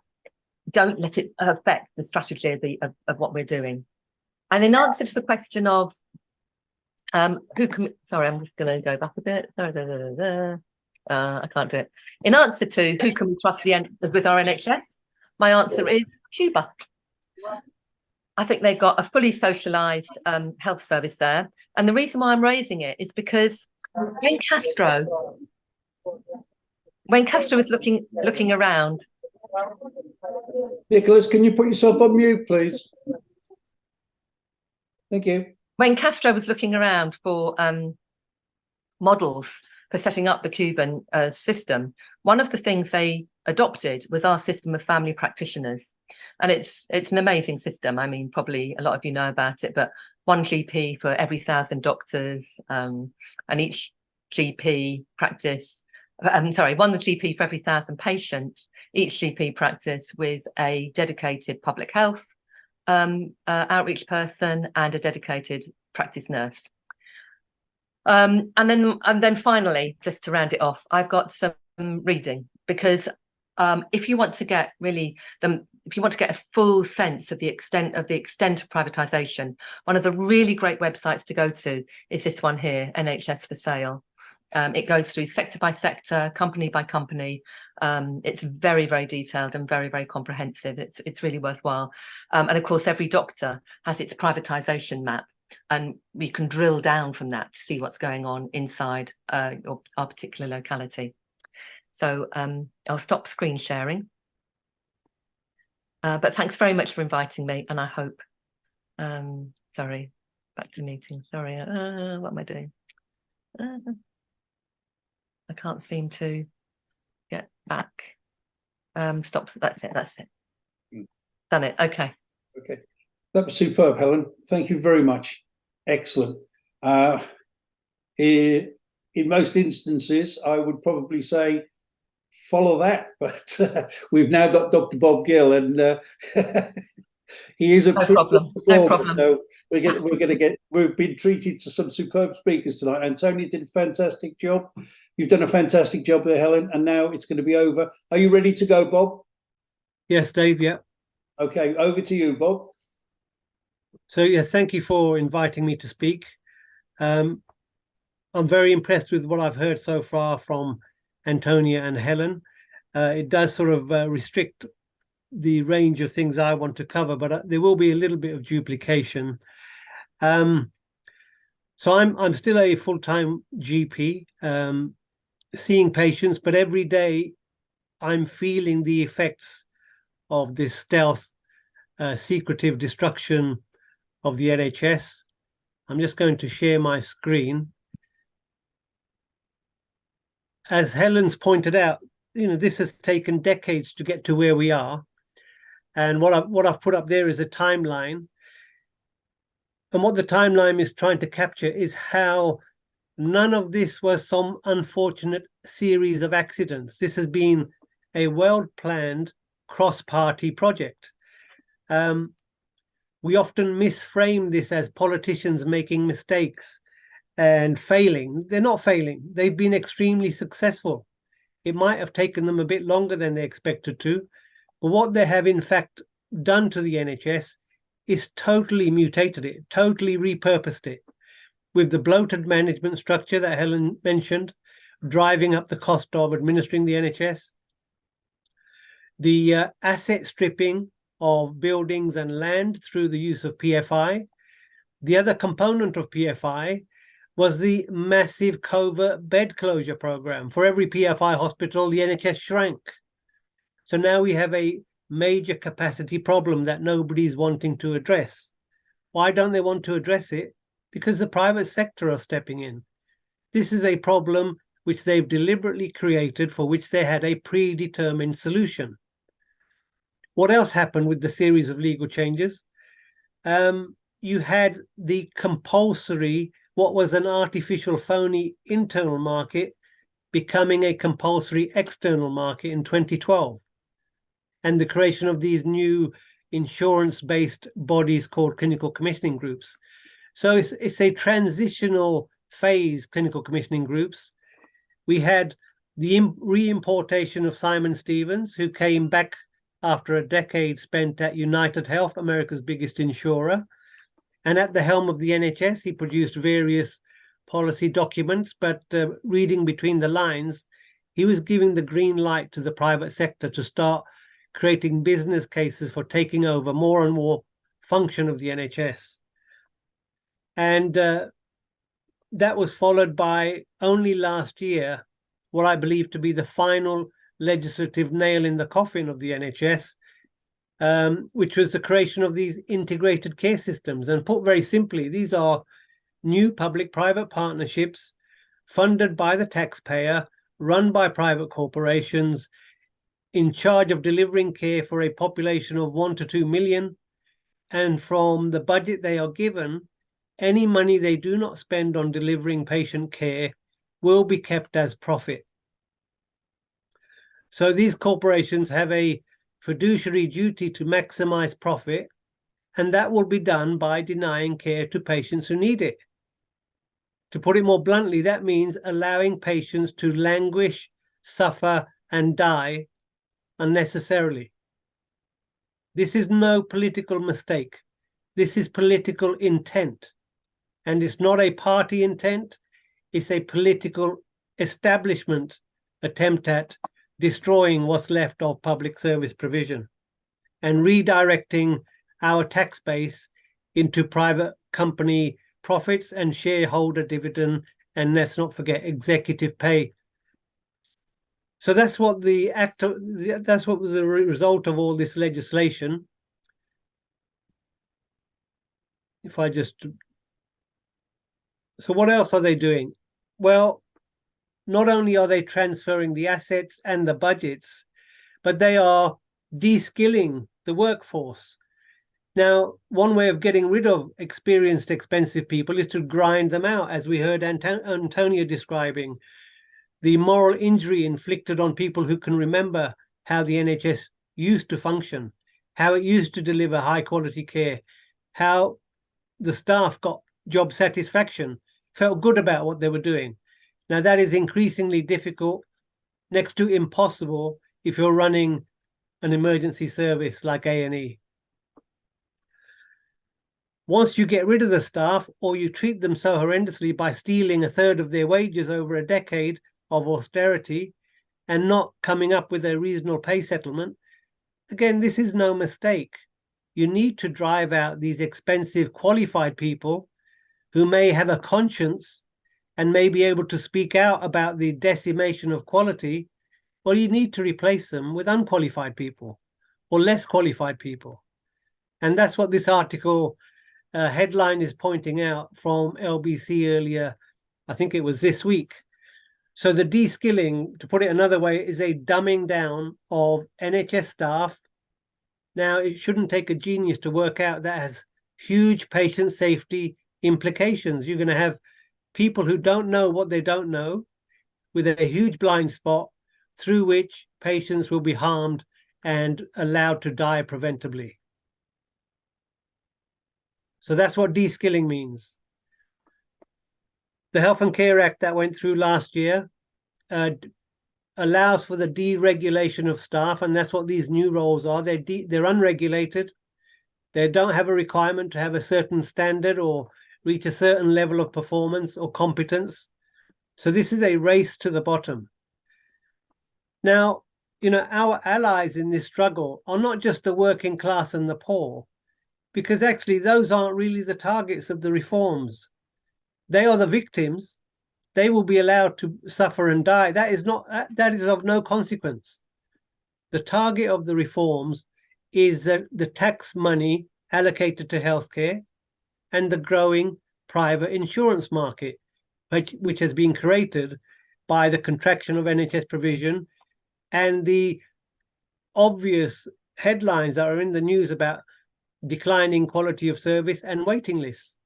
don't let it affect the strategy of what we're doing. And in answer to the question of sorry, I'm just going to go back a bit. I can't do it. In answer to who can we trust with our NHS, my answer is Cuba. I think they've got a fully socialised health service there. And the reason why I'm raising it is because when Castro was looking around. Nicholas, can you put yourself on mute, please? Thank you. When Castro was looking around for models for setting up the Cuban system, one of the things they adopted was our system of family practitioners. And it's an amazing system. I mean, probably a lot of you know about it, but one GP for every 1,000 doctors, and each GP practice, one GP for every 1,000 patients, each GP practice with a dedicated public health outreach person and a dedicated practice nurse. And then finally, just to round it off, I've got some reading, because if you want to get a full sense of the extent of privatisation, one of the really great websites to go to is this one here, NHS for Sale. It goes through sector by sector, company by company. It's very, very detailed and very, very comprehensive. It's really worthwhile. And of course, every doctor has its privatisation map, and we can drill down from that to see what's going on inside our particular locality. So I'll stop screen sharing. But thanks very much for inviting me, and I hope, sorry, back to meeting. Sorry, what am I doing? I can't seem to get back. Stop. That's it. Done it. Okay. Okay. That was superb, Helen. Thank you very much. Excellent. In most instances, I would probably say follow that, but we've now got Dr. Bob Gill, and he is a problem. So we've been treated to some superb speakers tonight. Antonia did a fantastic job. You've done a fantastic job there, Helen, and now it's going to be over. Are you ready to go, Bob? Yes, Dave. Yeah. Okay, over to you, Bob. So yes, thank you for inviting me to speak. I'm very impressed with what I've heard so far from Antonia and Helen. It does sort of restrict the range of things I want to cover, but there will be a little bit of duplication. So I'm still a full-time GP, seeing patients, but every day I'm feeling the effects of this stealth, secretive destruction of the NHS. I'm just going to share my screen. As Helen's pointed out, this has taken decades to get to where we are. And what I've put up there is a timeline. And what the timeline is trying to capture is how none of this was some unfortunate series of accidents. This has been a well-planned cross-party project. We often misframe this as politicians making mistakes and failing. They're not failing. They've been extremely successful. It might have taken them a bit longer than they expected to, but what they have in fact done to the NHS is totally mutated it, totally repurposed it, with the bloated management structure that Helen mentioned, driving up the cost of administering the NHS, the asset stripping of buildings and land through the use of PFI. The other component of PFI was the massive covert bed closure program. For every PFI hospital, the NHS shrank. So now we have a major capacity problem that nobody's wanting to address. Why don't they want to address it? Because the private sector are stepping in. This is a problem which they've deliberately created, for which they had a predetermined solution. What else happened with the series of legal changes? You had the compulsory, what was an artificial phony internal market becoming a compulsory external market in 2012. And the creation of these new insurance-based bodies called clinical commissioning groups. So it's a transitional phase, clinical commissioning groups. We had the re-importation of Simon Stevens, who came back after a decade spent at United Health, America's biggest insurer. And at the helm of the NHS, he produced various policy documents, but reading between the lines, he was giving the green light to the private sector to start creating business cases for taking over more and more function of the NHS. And that was followed by only last year, what I believe to be the final legislative nail in the coffin of the NHS, which was the creation of these integrated care systems. And put very simply, these are new public-private partnerships funded by the taxpayer, run by private corporations, in charge of delivering care for a population of 1 to 2 million. And from the budget they are given, any money they do not spend on delivering patient care will be kept as profit. So these corporations have a fiduciary duty to maximize profit, and that will be done by denying care to patients who need it. To put it more bluntly, that means allowing patients to languish, suffer, and die unnecessarily. This is no political mistake. This is political intent. And it's not a party intent. It's a political establishment attempt at destroying what's left of public service provision and redirecting our tax base into private company profits and shareholder dividend, and let's not forget executive pay. So that's what was the result of all this legislation. So what else are they doing? Well, not only are they transferring the assets and the budgets, but they are de-skilling the workforce. Now, one way of getting rid of experienced, expensive people is to grind them out, as we heard Antonia describing. The moral injury inflicted on people who can remember how the NHS used to function, how it used to deliver high quality care, how the staff got job satisfaction, felt good about what they were doing. Now that is increasingly difficult, next to impossible, if you're running an emergency service like A&E. Once you get rid of the staff, or you treat them so horrendously by stealing a third of their wages over a decade of austerity and not coming up with a reasonable pay settlement, again, this is no mistake. You need to drive out these expensive, qualified people who may have a conscience and may be able to speak out about the decimation of quality. Well, you need to replace them with unqualified people or less qualified people. And that's what this article headline is pointing out from LBC earlier, I think it was this week. So the de-skilling, to put it another way, is a dumbing down of NHS staff. Now, it shouldn't take a genius to work out that has huge patient safety implications. You're going to have people who don't know what they don't know, with a huge blind spot through which patients will be harmed and allowed to die preventably. So that's what de-skilling means. The Health and Care Act that went through last year allows for the deregulation of staff, and that's what these new roles are. They're unregulated. They don't have a requirement to have a certain standard or reach a certain level of performance or competence. So this is a race to the bottom. Now, our allies in this struggle are not just the working class and the poor, because actually those aren't really the targets of the reforms. They are the victims. They will be allowed to suffer and die. That is of no consequence. The target of the reforms is the tax money allocated to healthcare and the growing private insurance market, which has been created by the contraction of NHS provision and the obvious headlines that are in the news about declining quality of service and waiting lists.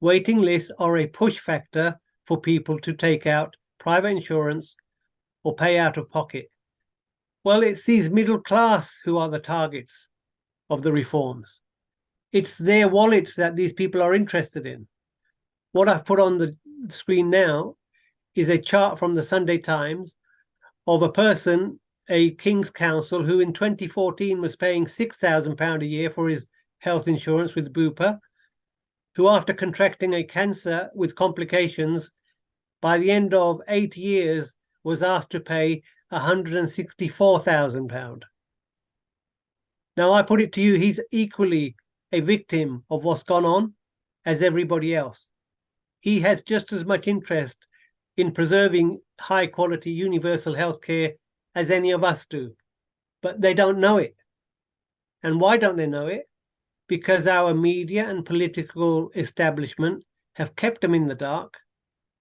Waiting lists are a push factor for people to take out private insurance or pay out of pocket. Well, it's these middle class who are the targets of the reforms. It's their wallets that these people are interested in. What I've put on the screen now is a chart from the Sunday Times of a person, a King's Counsel, who in 2014 was paying £6,000 a year for his health insurance with Bupa, who after contracting a cancer with complications, by the end of 8 years was asked to pay £164,000. Now I put it to you, he's equally a victim of what's gone on as everybody else. He has just as much interest in preserving high quality universal healthcare as any of us do, but they don't know it. And why don't they know it? Because our media and political establishment have kept them in the dark,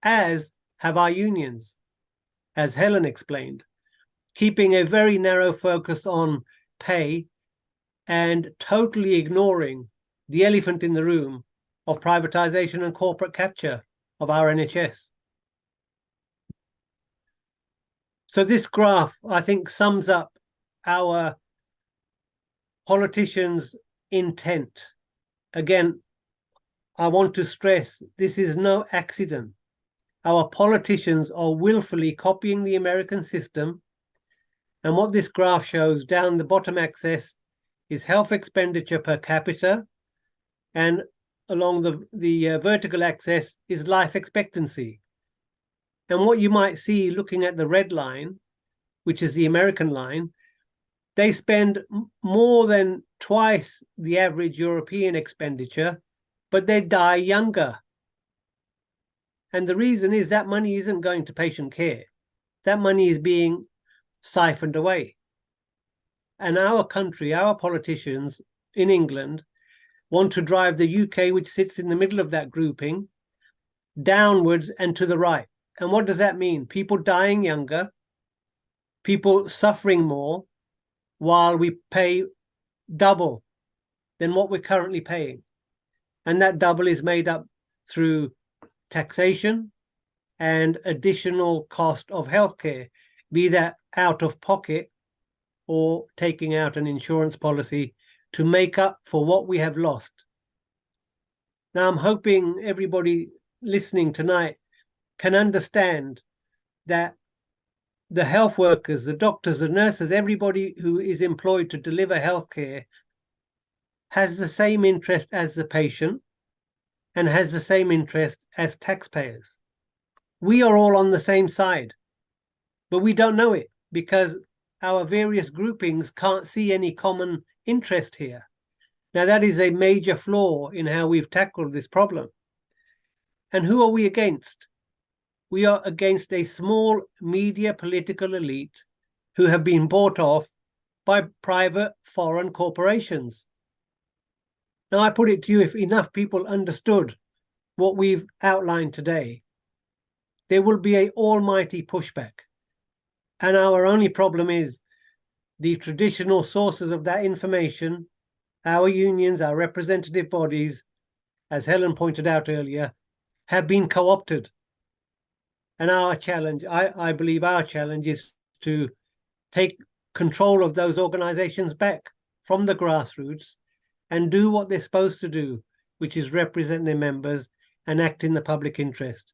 as have our unions, as Helen explained, keeping a very narrow focus on pay and totally ignoring the elephant in the room of privatisation and corporate capture of our NHS. So this graph, I think, sums up our politicians' intent. Again, I want to stress this is no accident. Our politicians are willfully copying the American system. And what this graph shows down the bottom axis is health expenditure per capita, and along the vertical axis is life expectancy. And what you might see looking at the red line, which is the American line, they spend more than twice the average European expenditure, but they die younger. And the reason is that money isn't going to patient care. That money is being siphoned away. And our country, our politicians in England want to drive the UK, which sits in the middle of that grouping, downwards and to the right. And what does that mean? People dying younger, people suffering more, while we pay double than what we're currently paying. And that double is made up through taxation and additional cost of healthcare, be that out of pocket or taking out an insurance policy to make up for what we have lost. Now, I'm hoping everybody listening tonight can understand that the health workers, the doctors, the nurses, everybody who is employed to deliver healthcare has the same interest as the patient and has the same interest as taxpayers. We are all on the same side, but we don't know it because our various groupings can't see any common interest here. Now, that is a major flaw in how we've tackled this problem. And who are we against? We are against a small media political elite who have been bought off by private foreign corporations. Now, I put it to you, if enough people understood what we've outlined today, there will be an almighty pushback. And our only problem is the traditional sources of that information, our unions, our representative bodies, as Helen pointed out earlier, have been co-opted. And our challenge, I believe our challenge is to take control of those organizations back from the grassroots and do what they're supposed to do, which is represent their members and act in the public interest.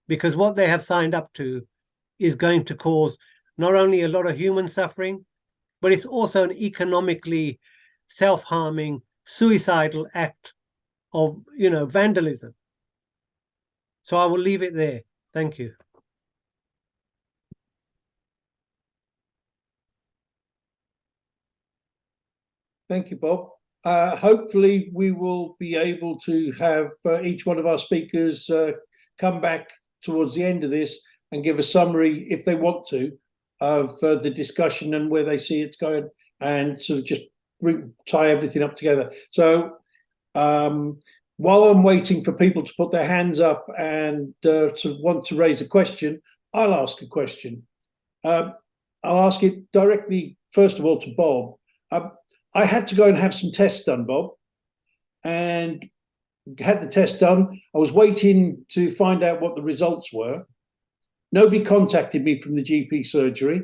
Because what they have signed up to is going to cause not only a lot of human suffering, but it's also an economically self-harming, suicidal act of, vandalism. So I will leave it there. Thank you. Thank you, Bob. Hopefully we will be able to have each one of our speakers come back towards the end of this and give a summary, if they want to, of the discussion and where they see it's going, and sort of just tie everything up together. So while I'm waiting for people to put their hands up and to want to raise a question, I'll ask a question. I'll ask it directly, first of all, to Bob. I had to go and have some tests done, Bob, and had the test done. I was waiting to find out what the results were. Nobody contacted me from the GP surgery.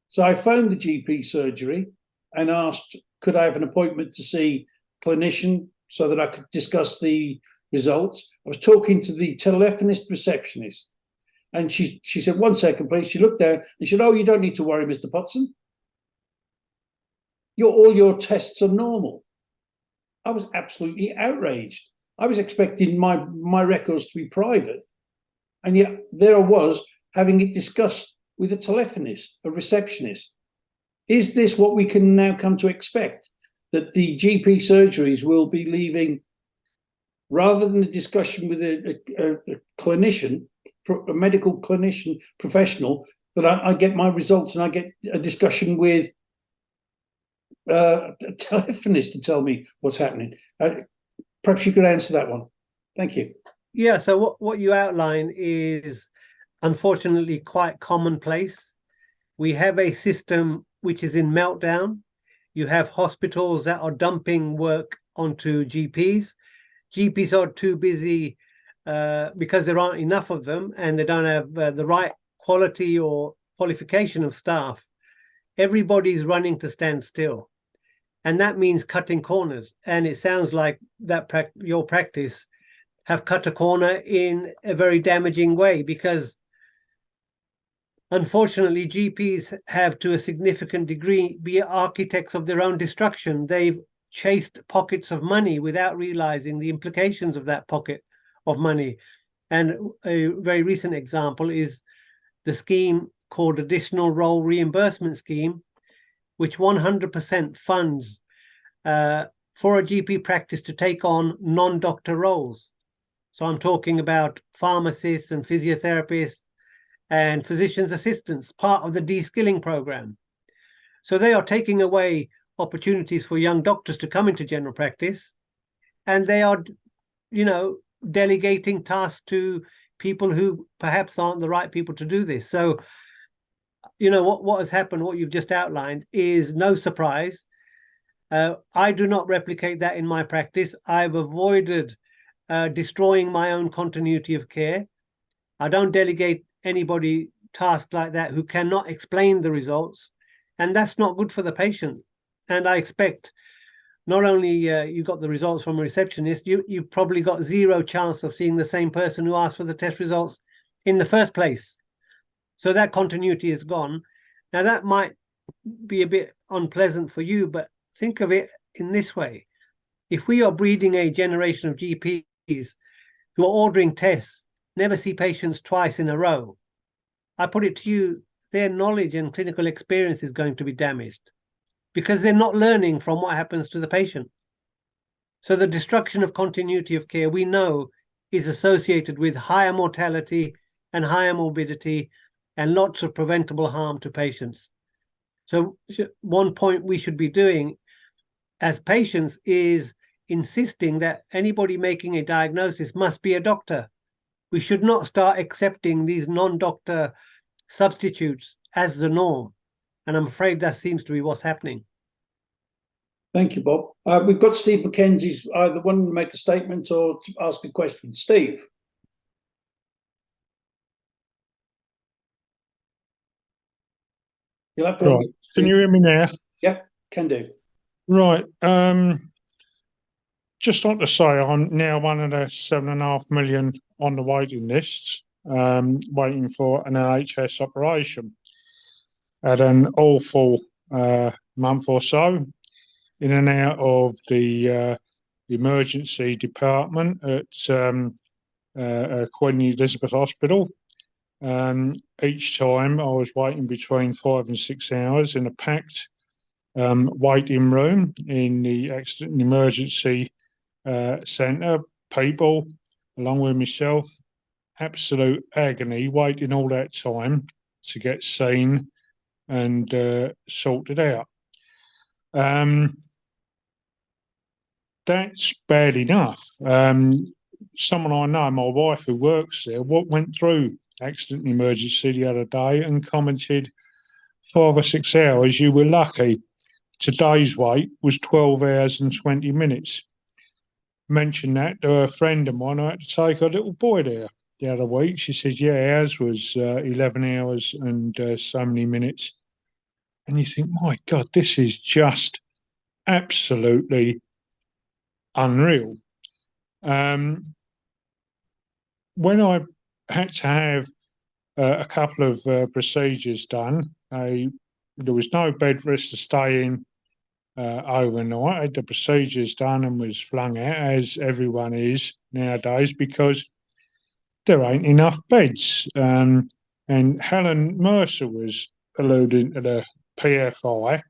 So I phoned the GP surgery and asked, could I have an appointment to see a clinician so that I could discuss the results? I was talking to the telephonist receptionist, and she said, 1 second, please. She looked down and she said, oh, you don't need to worry, Mr. Potson. All your tests are normal. I was absolutely outraged. I was expecting my records to be private. And yet there I was having it discussed with a telephonist, a receptionist. Is this what we can now come to expect? That the GP surgeries will be leaving, rather than a discussion with a clinician, a medical clinician professional, that I get my results and I get a discussion with a telephonist to tell me what's happening. Perhaps you could answer that one. Thank you. Yeah, so what you outline is unfortunately quite commonplace. We have a system which is in meltdown. You have hospitals that are dumping work onto GPs. GPs are too busy because there aren't enough of them and they don't have the right quality or qualification of staff. Everybody's running to stand still. And that means cutting corners. And it sounds like that your practice have cut a corner in a very damaging way, because unfortunately GPs have to a significant degree be architects of their own destruction. They've chased pockets of money without realizing the implications of that pocket of money. And a very recent example is the scheme called Additional Role Reimbursement Scheme, which 100% funds for a GP practice to take on non-doctor roles. So I'm talking about pharmacists and physiotherapists and physician's assistants, part of the de-skilling program. So they are taking away opportunities for young doctors to come into general practice, and they are, delegating tasks to people who perhaps aren't the right people to do this. So, what has happened, what you've just outlined, is no surprise. I do not replicate that in my practice. I've avoided destroying my own continuity of care. I don't delegate anybody tasks like that who cannot explain the results, and that's not good for the patient. And I expect not only you got the results from a receptionist, you probably got zero chance of seeing the same person who asked for the test results in the first place. So that continuity is gone. Now that might be a bit unpleasant for you, but think of it in this way. If we are breeding a generation of GPs who are ordering tests, never see patients twice in a row, I put it to you, their knowledge and clinical experience is going to be damaged because they're not learning from what happens to the patient. So the destruction of continuity of care, we know, is associated with higher mortality and higher morbidity and lots of preventable harm to patients. So one point we should be doing as patients is insisting that anybody making a diagnosis must be a doctor. We should not start accepting these non-doctor substitutes as the norm. And I'm afraid that seems to be what's happening. Thank you, Bob. We've got Steve McKenzie's either wanting to make a statement or to ask a question. Steve. Right. Can you hear me now? Yeah, can do. Right. Just want to say I'm now one of the 7.5 million on the waiting lists, waiting for an NHS operation. Had an awful month or so, in and out of the emergency department at Queen Elizabeth Hospital. Each time I was waiting between 5 and 6 hours in a packed waiting room in the accident and emergency centre. People, along with myself, absolute agony, waiting all that time to get seen and sorted out. That's bad enough. Someone I know, my wife who works there, went through accident and emergency the other day and commented 5 or 6 hours, you were lucky. today's wait was 12 hours and 20 minutes. Mentioned that to a friend of mine. I had to take a little boy there the other week. She said, yeah, ours was 11 hours and so many minutes. And you think, my God, this is just absolutely unreal. When I had to have a couple of procedures done, there was no bed for us to stay in overnight. I had the procedures done and was flung out, as everyone is nowadays, because there ain't enough beds. And Helen Mercer was alluding to the PFI,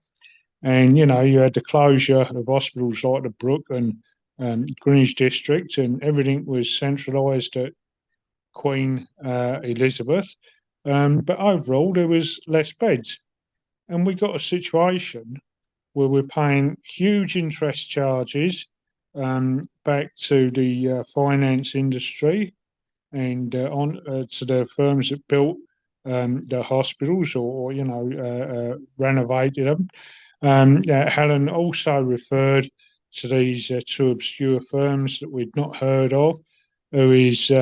and you had the closure of hospitals like the Brook and Greenwich District, and everything was centralised at Queen Elizabeth. But overall, there was less beds, and we got a situation where we're paying huge interest charges back to the finance industry and on to the firms that built the hospitals or renovated them. Helen also referred to these two obscure firms that we'd not heard of, who is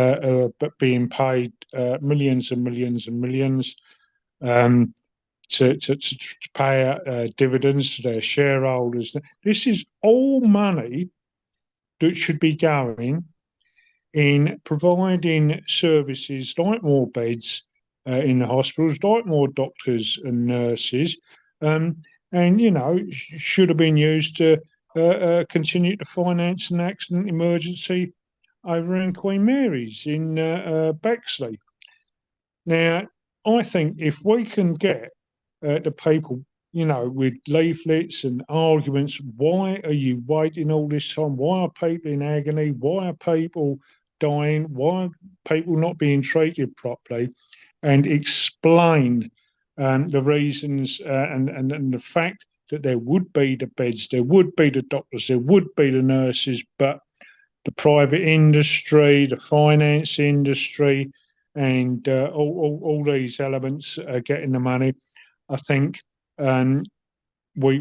being paid millions and millions and millions to pay out dividends to their shareholders. This is all money that should be going in providing services like more beds in the hospitals, like more doctors and nurses, and should have been used to continue to finance an accident emergency over in Queen Mary's in Bexley. Now, I think if we can get the people, with leaflets and arguments, why are you waiting all this time? Why are people in agony? Why are people dying? Why are people not being treated properly? And explain the reasons and the fact that there would be the beds, there would be the doctors, there would be the nurses, but the private industry, the finance industry, and all these elements are getting the money. I think we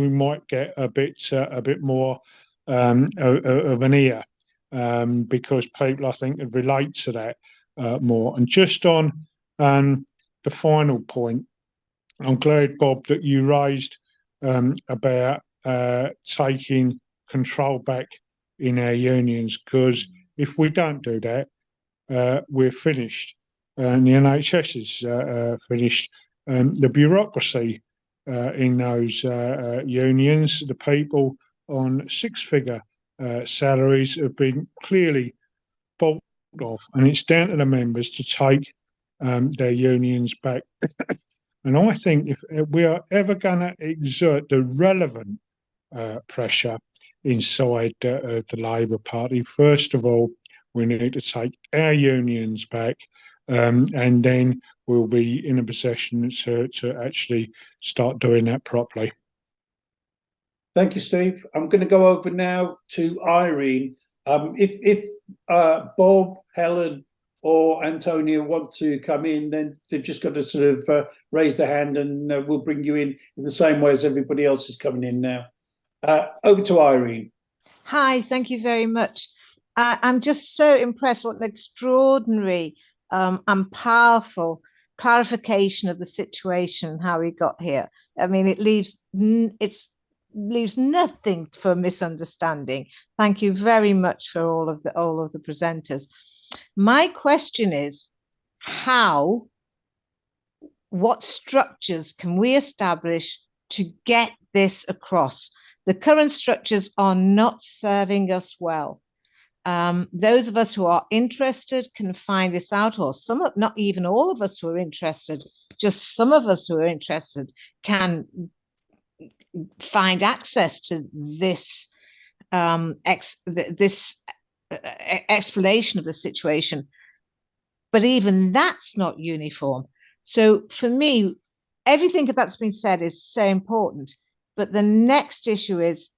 might get a bit more of an ear because people, I think, relate to that more. And just on the final point, I'm glad, Bob, that you raised about taking control back in our unions, because if we don't do that, we're finished. And the NHS is finished. The bureaucracy in those unions, the people on six-figure salaries have been clearly bolted off, and it's down to the members to take their unions back. And I think if we are ever going to exert the relevant pressure inside the Labour Party, first of all, we need to take our unions back, and then we'll be in a position to actually start doing that properly. Thank you, Steve. I'm going to go over now to Irene. If Bob, Helen, or Antonia want to come in, then they've just got to sort of raise their hand, and we'll bring you in the same way as everybody else is coming in now. Over to Irene. Hi, thank you very much. I'm just so impressed what an extraordinary and powerful clarification of the situation and how we got here. I mean, it leaves nothing for misunderstanding. Thank you very much for all of the presenters. My question is, what structures can we establish to get this across? The current structures are not serving us well. Those of us who are interested can find this out, or not even all of us who are interested, just some of us who are interested can find access to this explanation of the situation. But even that's not uniform. So for me, everything that's been said is so important. But the next issue is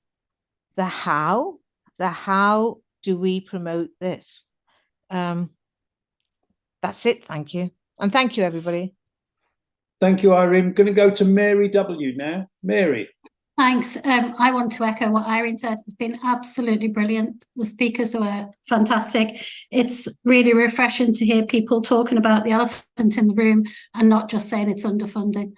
the how. The how do we promote this? That's it. Thank you. And thank you, everybody. Thank you, Irene. I'm going to go to Mary W. now. Mary. Thanks. I want to echo what Irene said. It's been absolutely brilliant. The speakers were fantastic. It's really refreshing to hear people talking about the elephant in the room and not just saying it's underfunding.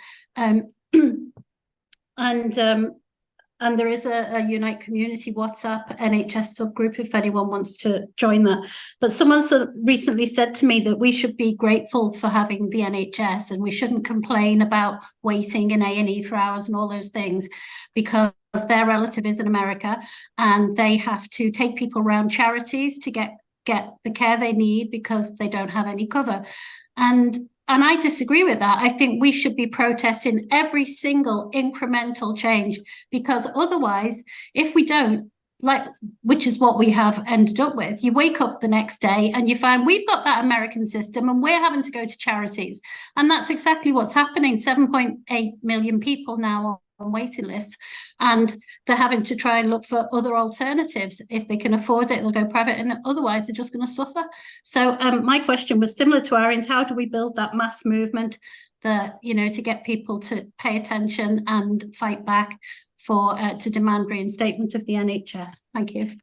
And there is a Unite Community WhatsApp NHS subgroup if anyone wants to join that. But someone sort of recently said to me that we should be grateful for having the NHS and we shouldn't complain about waiting in A&E for hours and all those things, because their relative is in America and they have to take people around charities to get the care they need because they don't have any cover. And I disagree with that. I think we should be protesting every single incremental change, because otherwise, if we don't, which is what we have ended up with, you wake up the next day and you find we've got that American system and we're having to go to charities. And that's exactly what's happening. 7.8 million people now on waiting lists, and they're having to try and look for other alternatives. If they can afford it, they'll go private, and otherwise they're just going to suffer. So my question was similar to Irene's: how do we build that mass movement that, you know, to get people to pay attention and fight back for to demand reinstatement of the NHS? Thank you.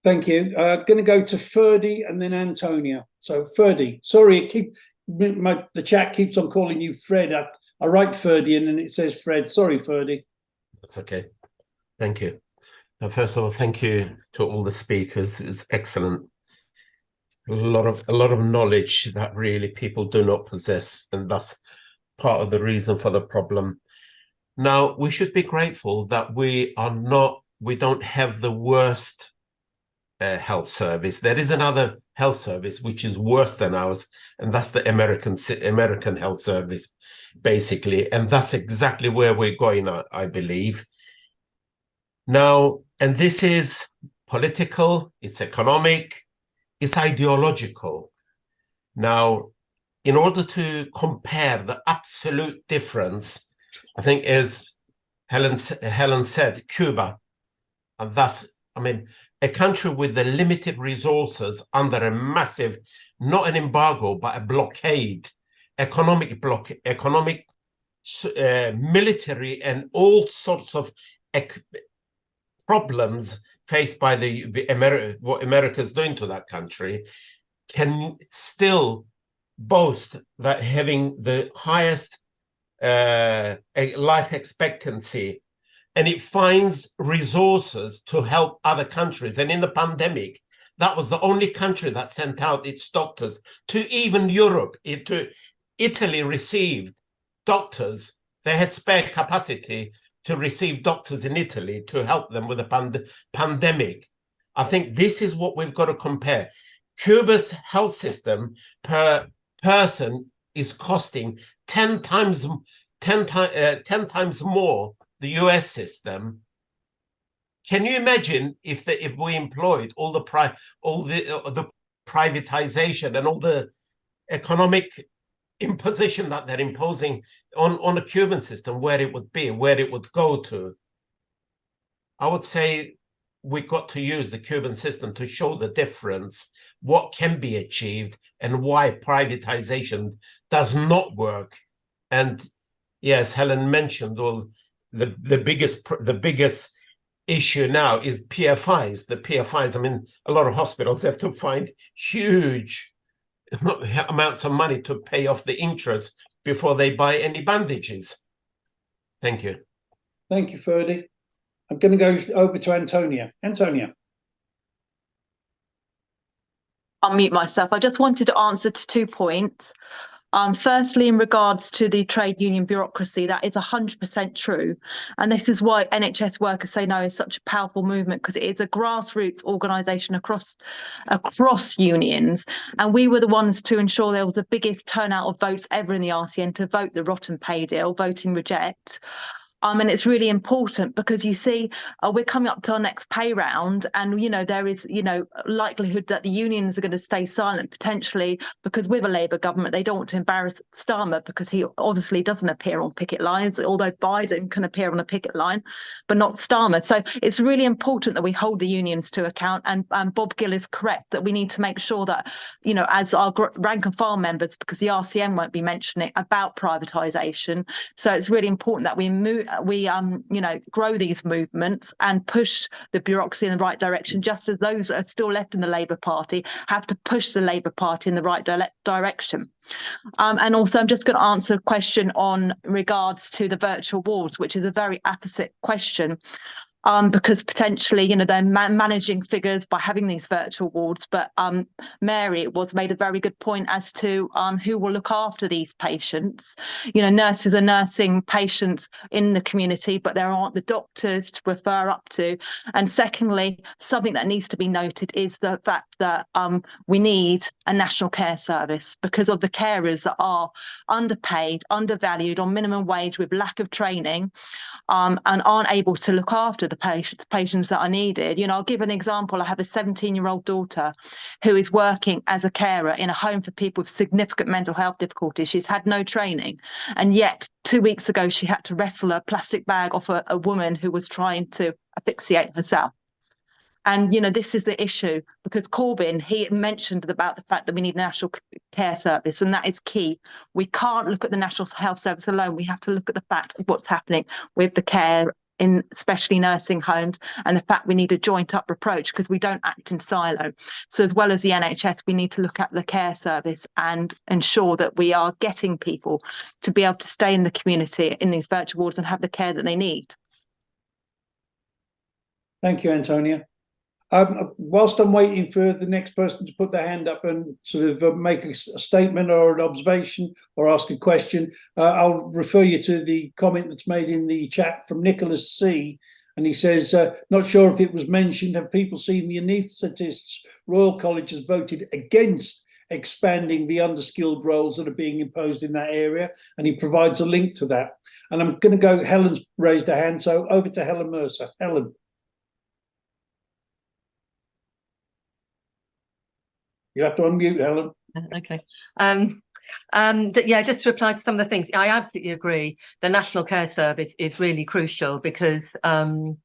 Thank you. Going to go to Ferdy and then Antonia. So Ferdy, sorry, the chat keeps on calling you Fred. I write Ferdy and then it says Fred. Sorry, Ferdy. That's okay. Thank you. Now, first of all, thank you to all the speakers. It's excellent. A lot of knowledge that really people do not possess, and that's part of the reason for the problem. Now, we should be grateful that we don't have the worst health service. There is another health service which is worse than ours, and that's the American health service, basically. And that's exactly where we're going, I believe. Now, and this is political, it's economic, it's ideological. Now, in order to compare the absolute difference, I think, as Helen said, Cuba, and that's, I mean, a country with the limited resources under a massive, not an embargo, but a blockade, economic, military, and all sorts of problems faced by what America's doing to that country, can still boast that having the highest life expectancy, and it finds resources to help other countries. And in the pandemic, that was the only country that sent out its doctors to even Europe. Italy received doctors. They had spare capacity to receive doctors in Italy to help them with the pandemic. I think this is what we've got to compare. Cuba's health system per person is costing 10 times more the US system. Can you imagine if we employed all the privatization and all the economic imposition that they're imposing on the Cuban system, where it would be, where it would go to? I would say we got to use the Cuban system to show the difference, what can be achieved, and why privatization does not work. And yes, Helen mentioned all the biggest issue now is PFIs. The PFIs, I mean, a lot of hospitals have to find huge amounts of money to pay off the interest before they buy any bandages. Thank you. Thank you, Ferdy. I'm going to go over to Antonia. Antonia. I'll mute myself. I just wanted to answer to 2 points. Firstly, in regards to the trade union bureaucracy, that is 100% true. And this is why NHS Workers Say No is such a powerful movement, because it is a grassroots organisation across unions. And we were the ones to ensure there was the biggest turnout of votes ever in the RCN to vote the rotten pay deal, voting reject. And it's really important because you see, we're coming up to our next pay round, and there is likelihood that the unions are going to stay silent potentially, because with a Labour government they don't want to embarrass Starmer, because he obviously doesn't appear on picket lines, although Biden can appear on a picket line, but not Starmer. So it's really important that we hold the unions to account. And Bob Gill is correct that we need to make sure that as our rank and file members, because the RCN won't be mentioning about privatisation, so it's really important that we grow these movements and push the bureaucracy in the right direction, just as those that are still left in the Labour Party have to push the Labour Party in the right direction. And also, I'm just going to answer a question on regards to the virtual wards, which is a very apposite question. Because potentially, they're managing figures by having these virtual wards. But Mary made a very good point as to who will look after these patients. Nurses are nursing patients in the community, but there aren't the doctors to refer up to. And secondly, something that needs to be noted is the fact that we need a national care service because of the carers that are underpaid, undervalued, on minimum wage with lack of training, and aren't able to look after the patients that are needed. I'll give an example. I have a 17-year-old daughter who is working as a carer in a home for people with significant mental health difficulties. She's had no training, and yet 2 weeks ago she had to wrestle a plastic bag off a woman who was trying to asphyxiate herself. And this is the issue, because Corbyn, he mentioned about the fact that we need a national care service, and that is key. We can't look at the National Health Service alone. We have to look at the fact of what's happening with the care in especially nursing homes, and the fact we need a joint up approach because we don't act in silo. So as well as the NHS, we need to look at the care service and ensure that we are getting people to be able to stay in the community in these virtual wards and have the care that they need. Thank you, Antonia. Whilst I'm waiting for the next person to put their hand up and sort of make a statement or an observation or ask a question, I'll refer you to the comment that's made in the chat from Nicholas C. And he says, not sure if it was mentioned, have people seen the anaesthetists Royal College has voted against expanding the underskilled roles that are being imposed in that area? And he provides a link to that. And I'm going to go, Helen's raised her hand, so over to Helen Mercer. Helen. You have to unmute, Helen. Okay. Just to reply to some of the things, I absolutely agree. The National Care Service is really crucial because, it's all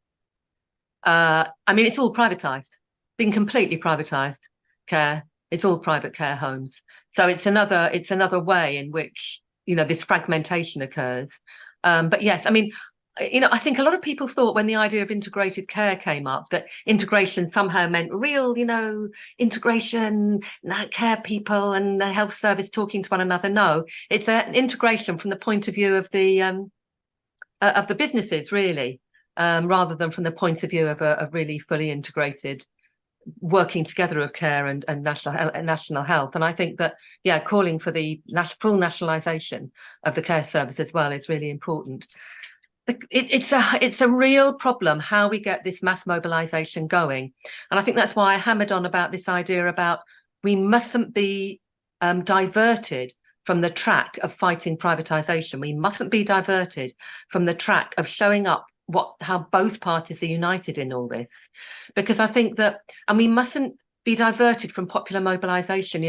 privatised, been completely privatised care. It's all private care homes. So it's another way in which, this fragmentation occurs. But yes, I think a lot of people thought when the idea of integrated care came up that integration somehow meant real, integration, care people and the health service talking to one another. No, it's an integration from the point of view of the businesses, really, rather than from the point of view of a really fully integrated working together of care and national health. And I think that, calling for the full nationalisation of the care service as well is really important. It's a real problem how we get this mass mobilisation going. And I think that's why I hammered on about this idea about we mustn't be diverted from the track of fighting privatisation. We mustn't be diverted from the track of showing up how both parties are united in all this. Because I think that, and we mustn't be diverted from popular mobilisation.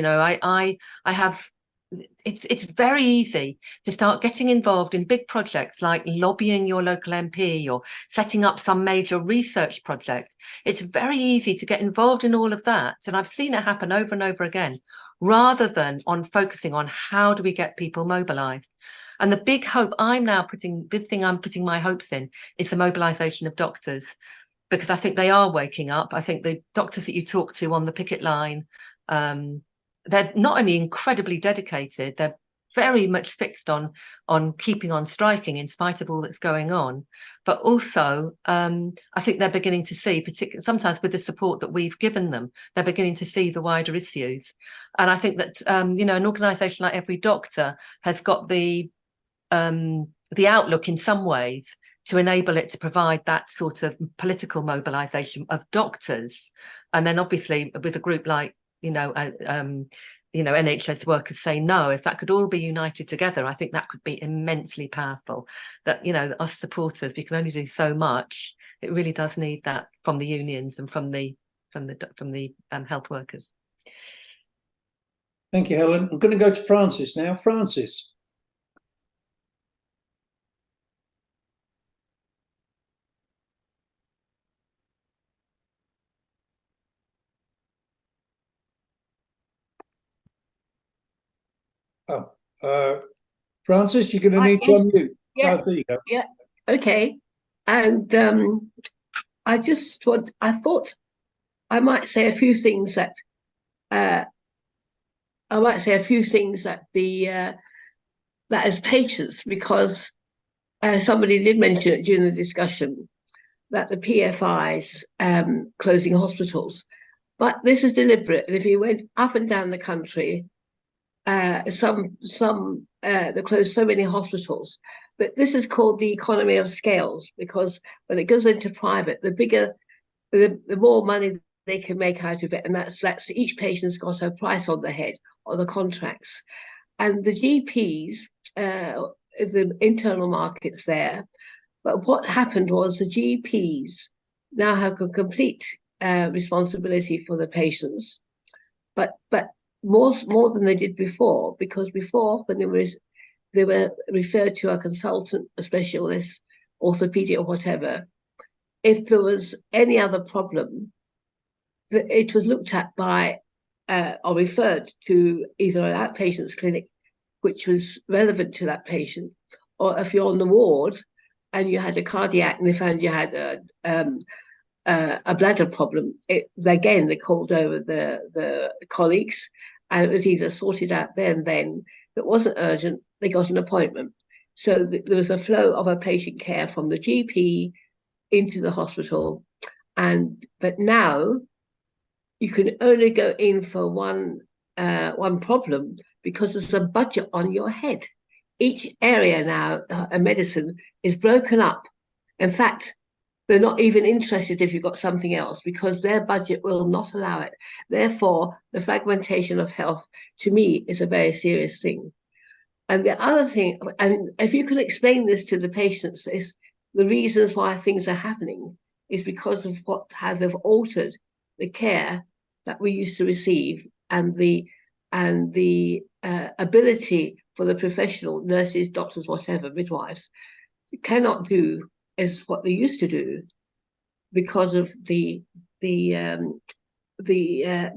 It's very easy to start getting involved in big projects like lobbying your local MP or setting up some major research project. It's very easy to get involved in all of that. And I've seen it happen over and over again, rather than on focusing on how do we get people mobilised. And the big hope I'm putting my hopes in is the mobilisation of doctors, because I think they are waking up. I think the doctors that you talk to on the picket line, they're not only incredibly dedicated, they're very much fixed on keeping on striking in spite of all that's going on. But also, I think they're beginning to see, particularly sometimes with the support that we've given them, they're beginning to see the wider issues. And I think that, an organisation like Every Doctor has got the outlook in some ways to enable it to provide that sort of political mobilisation of doctors. And then obviously with a group like, NHS Workers Say No, if that could all be united together, I think that could be immensely powerful. That, us supporters, we can only do so much. It really does need that from the unions and from the health workers. Thank you, Helen. I'm going to go to Francis now. Francis. Francis, you're going to need to unmute. Yeah. Oh, there you go. Yeah. Okay. And I thought I might say a few things that that as patients, because somebody did mention it during the discussion that the PFIs closing hospitals, but this is deliberate. And if you went up and down the country, they closed so many hospitals. But this is called the economy of scales, because when it goes into private, the more money they can make out of it, and that's each patient's got a price on the head or the contracts. And the GPs, the internal markets there. But what happened was the GPs now have a complete responsibility for the patients, but more than they did before, because before, when they were referred to a consultant, a specialist, orthopedic or whatever, if there was any other problem, it was looked at by or referred to either an outpatient's clinic, which was relevant to that patient, or if you're on the ward and you had a cardiac and they found you had a bladder problem, again, they called over the colleagues, and it was either sorted out then. If it wasn't urgent, they got an appointment. So there was a flow of a patient care from the GP into the hospital. But now you can only go in for one problem because there's a budget on your head. Each area now, medicine, is broken up. In fact, they're not even interested if you've got something else, because their budget will not allow it. Therefore, the fragmentation of health, to me, is a very serious thing. And the other thing, and if you could explain this to the patients, is the reasons why things are happening is because of how they've altered the care that we used to receive, and the ability for the professional nurses, doctors, whatever, midwives, cannot do as what they used to do because of the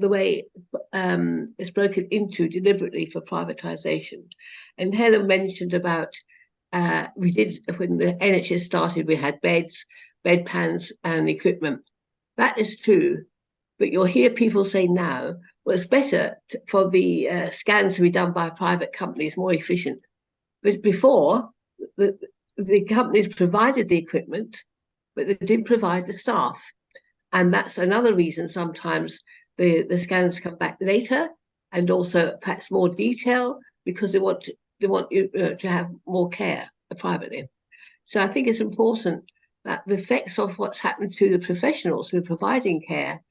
way it's broken into deliberately for privatisation. And Helen mentioned about when the NHS started, we had beds, bedpans, and equipment. That is true, but you'll hear people say now, well, it's better for the scans to be done by private companies, more efficient. But before, the companies provided the equipment, but they didn't provide the staff. And that's another reason sometimes the scans come back later, and also perhaps more detail, because they want you to have more care privately. So I think it's important that the effects of what's happened to the professionals who are providing care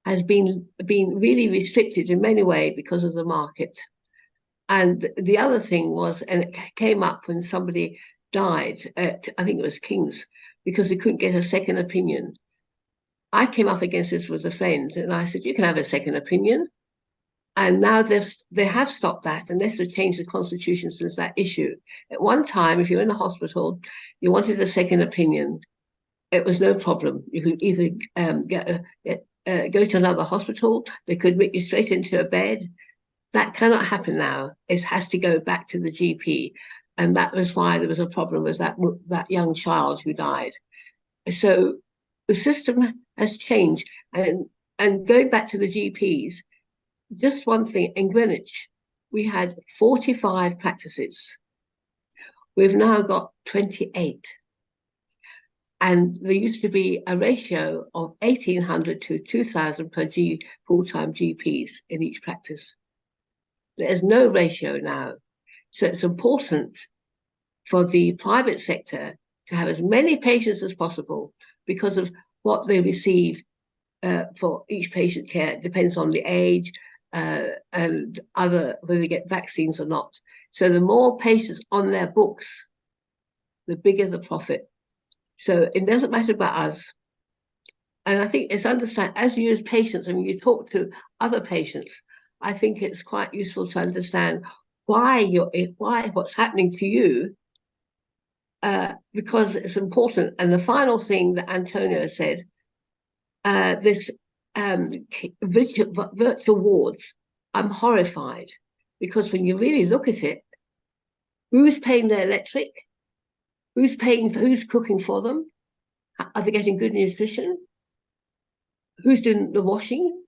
has been really restricted in many ways because of the market. And the other thing was, and it came up when somebody died at, I think it was King's, because they couldn't get a second opinion. I came up against this with a friend, and I said, you can have a second opinion. And now they have stopped that, unless they've changed the constitution since that issue. At one time, if you're in a hospital, you wanted a second opinion, it was no problem. You could either go to another hospital, they could admit you straight into a bed. That cannot happen now. It has to go back to the GP. And that was why there was a problem with that young child who died. So the system has changed. And going back to the GPs, just one thing, in Greenwich, we had 45 practices. We've now got 28. And there used to be a ratio of 1,800 to 2,000 per full-time GPs in each practice. There's no ratio now. So it's important for the private sector to have as many patients as possible, because of what they receive for each patient care. It depends on the age and whether they get vaccines or not. So the more patients on their books, the bigger the profit. So it doesn't matter about us. And I think it's understand, as you as patients, and when you talk to other patients, I think it's quite useful to understand why what's happening to you, because it's important. And the final thing that Antonio said, this virtual wards, I'm horrified, because when you really look at it, who's paying the electric? Who's paying for, who's cooking for them? Are they getting good nutrition? Who's doing the washing?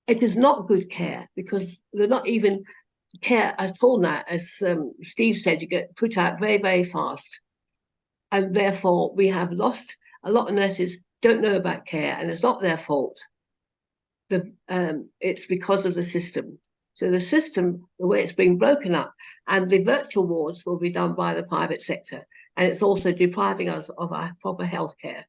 It is not good care because they're not even care at all now. As Steve said, you get put out very, very fast. And therefore, we have lost, a lot of nurses don't know about care, and it's not their fault. It's because of the system. So the system, the way it's being broken up, and the virtual wards will be done by the private sector. And it's also depriving us of our proper healthcare.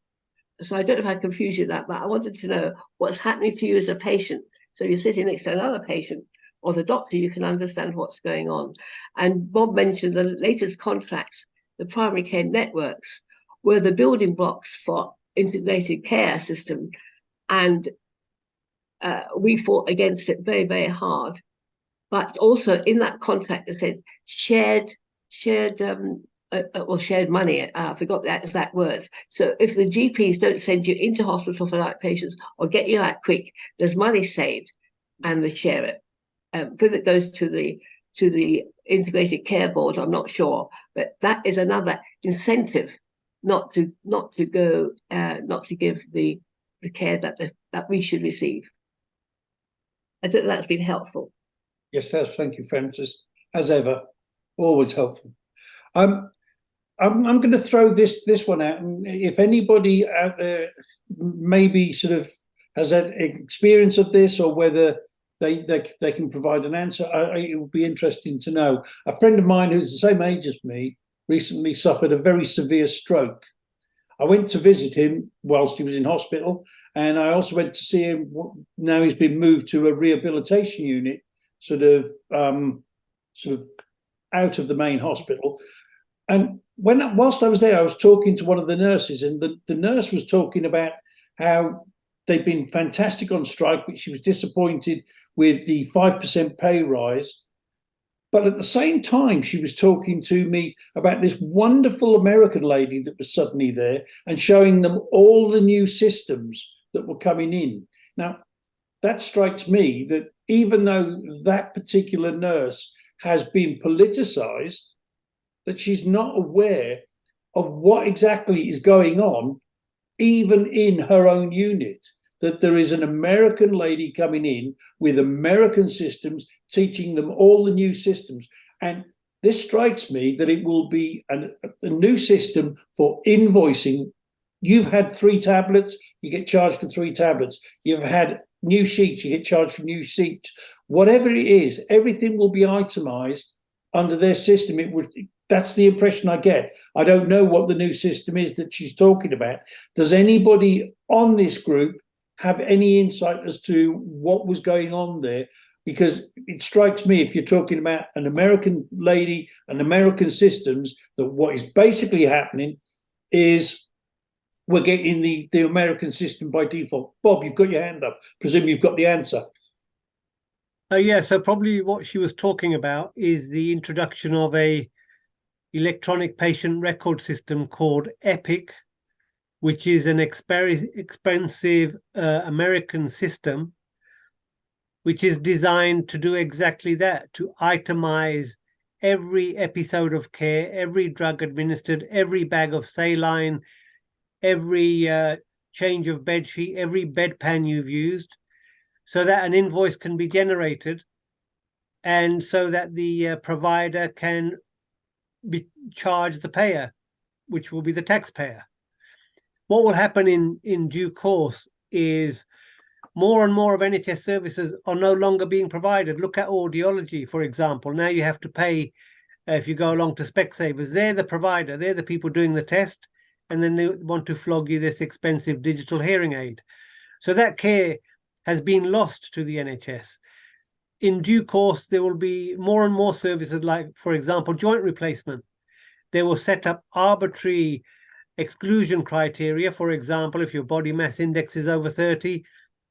So I don't know if I confused you with that, but I wanted to know what's happening to you as a patient. So you're sitting next to another patient or the doctor, you can understand what's going on. And Bob mentioned the latest contracts, the primary care networks, were the building blocks for integrated care system. And we fought against it very, very hard. But also in that contract, it said shared money. I forgot the exact words. So if the GPs don't send you into hospital for outpatients or get you out quick, there's money saved, and they share it. Whether it goes to the integrated care board, I'm not sure, but that is another incentive not to give the care that we should receive. I think that's been helpful. Yes, yes, thank you, Francis. As ever, always helpful. I'm going to throw this one out, and if anybody out there maybe sort of has had experience of this, or whether they can provide an answer, it would be interesting to know. A friend of mine who's the same age as me recently suffered a very severe stroke. I went to visit him whilst he was in hospital, and I also went to see him. Now he's been moved to a rehabilitation unit, sort of out of the main hospital. And whilst I was there, I was talking to one of the nurses, and the nurse was talking about how they'd been fantastic on strike, but she was disappointed with the 5% pay rise. But at the same time, she was talking to me about this wonderful American lady that was suddenly there and showing them all the new systems that were coming in. Now, that strikes me that even though that particular nurse has been politicized, that she's not aware of what exactly is going on, even in her own unit, that there is an American lady coming in with American systems, teaching them all the new systems. And this strikes me that it will be a new system for invoicing. You've had 3 tablets, you get charged for 3 tablets. You've had new sheets, you get charged for new sheets. Whatever it is, everything will be itemized under their system. That's the impression I get. I don't know what the new system is that she's talking about. Does anybody on this group have any insight as to what was going on there? Because it strikes me, if you're talking about an American lady and American systems, that what is basically happening is we're getting the American system by default. Bob, you've got your hand up. Presume you've got the answer. Yeah, so probably what she was talking about is the introduction of a electronic patient record system called EPIC, which is an expensive American system, which is designed to do exactly that, to itemize every episode of care, every drug administered, every bag of saline, every change of bed sheet, every bedpan you've used, so that an invoice can be generated, and so that the provider can charge the payer, which will be the taxpayer. What will happen in due course is more and more of NHS services are no longer being provided. Look at audiology, for example. Now you have to pay if you go along to Specsavers. They're the provider, they're the people doing the test, and then they want to flog you this expensive digital hearing aid. So that care has been lost to the NHS. In due course, there will be more and more services like, for example, joint replacement. They will set up arbitrary exclusion criteria. For example, if your body mass index is over 30,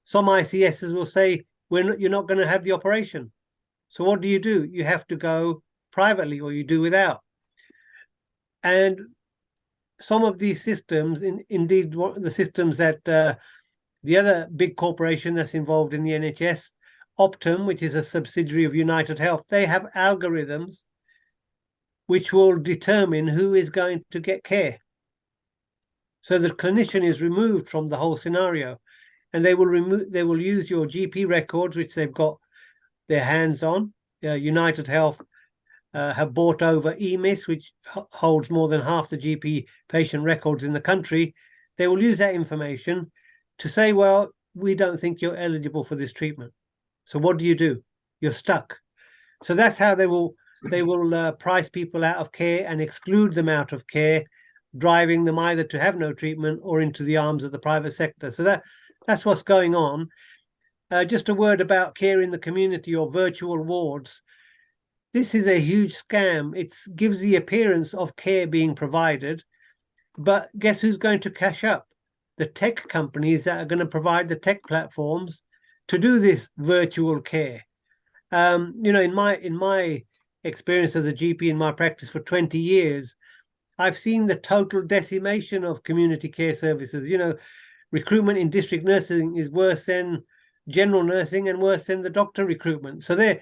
some ICSs will say, you're not going to have the operation. So what do? You have to go privately, or you do without. And some of these systems, indeed, the systems that the other big corporation that's involved in the NHS, Optum, which is a subsidiary of United Health, they have algorithms which will determine who is going to get care. So the clinician is removed from the whole scenario, and they will use your GP records, which they've got their hands on. United Health have bought over EMIS, which holds more than half the GP patient records in the country. They will use that information to say, well, we don't think you're eligible for this treatment. So what do? You're stuck. So that's how they will price people out of care and exclude them out of care, driving them either to have no treatment or into the arms of the private sector. So that's what's going on. Just a word about care in the community or virtual wards. This is a huge scam. It gives the appearance of care being provided, but guess who's going to cash up? The tech companies that are going to provide the tech platforms to do this virtual care. In my experience as a GP in my practice for 20 years, I've seen the total decimation of community care services. Recruitment in district nursing is worse than general nursing and worse than the doctor recruitment. So they're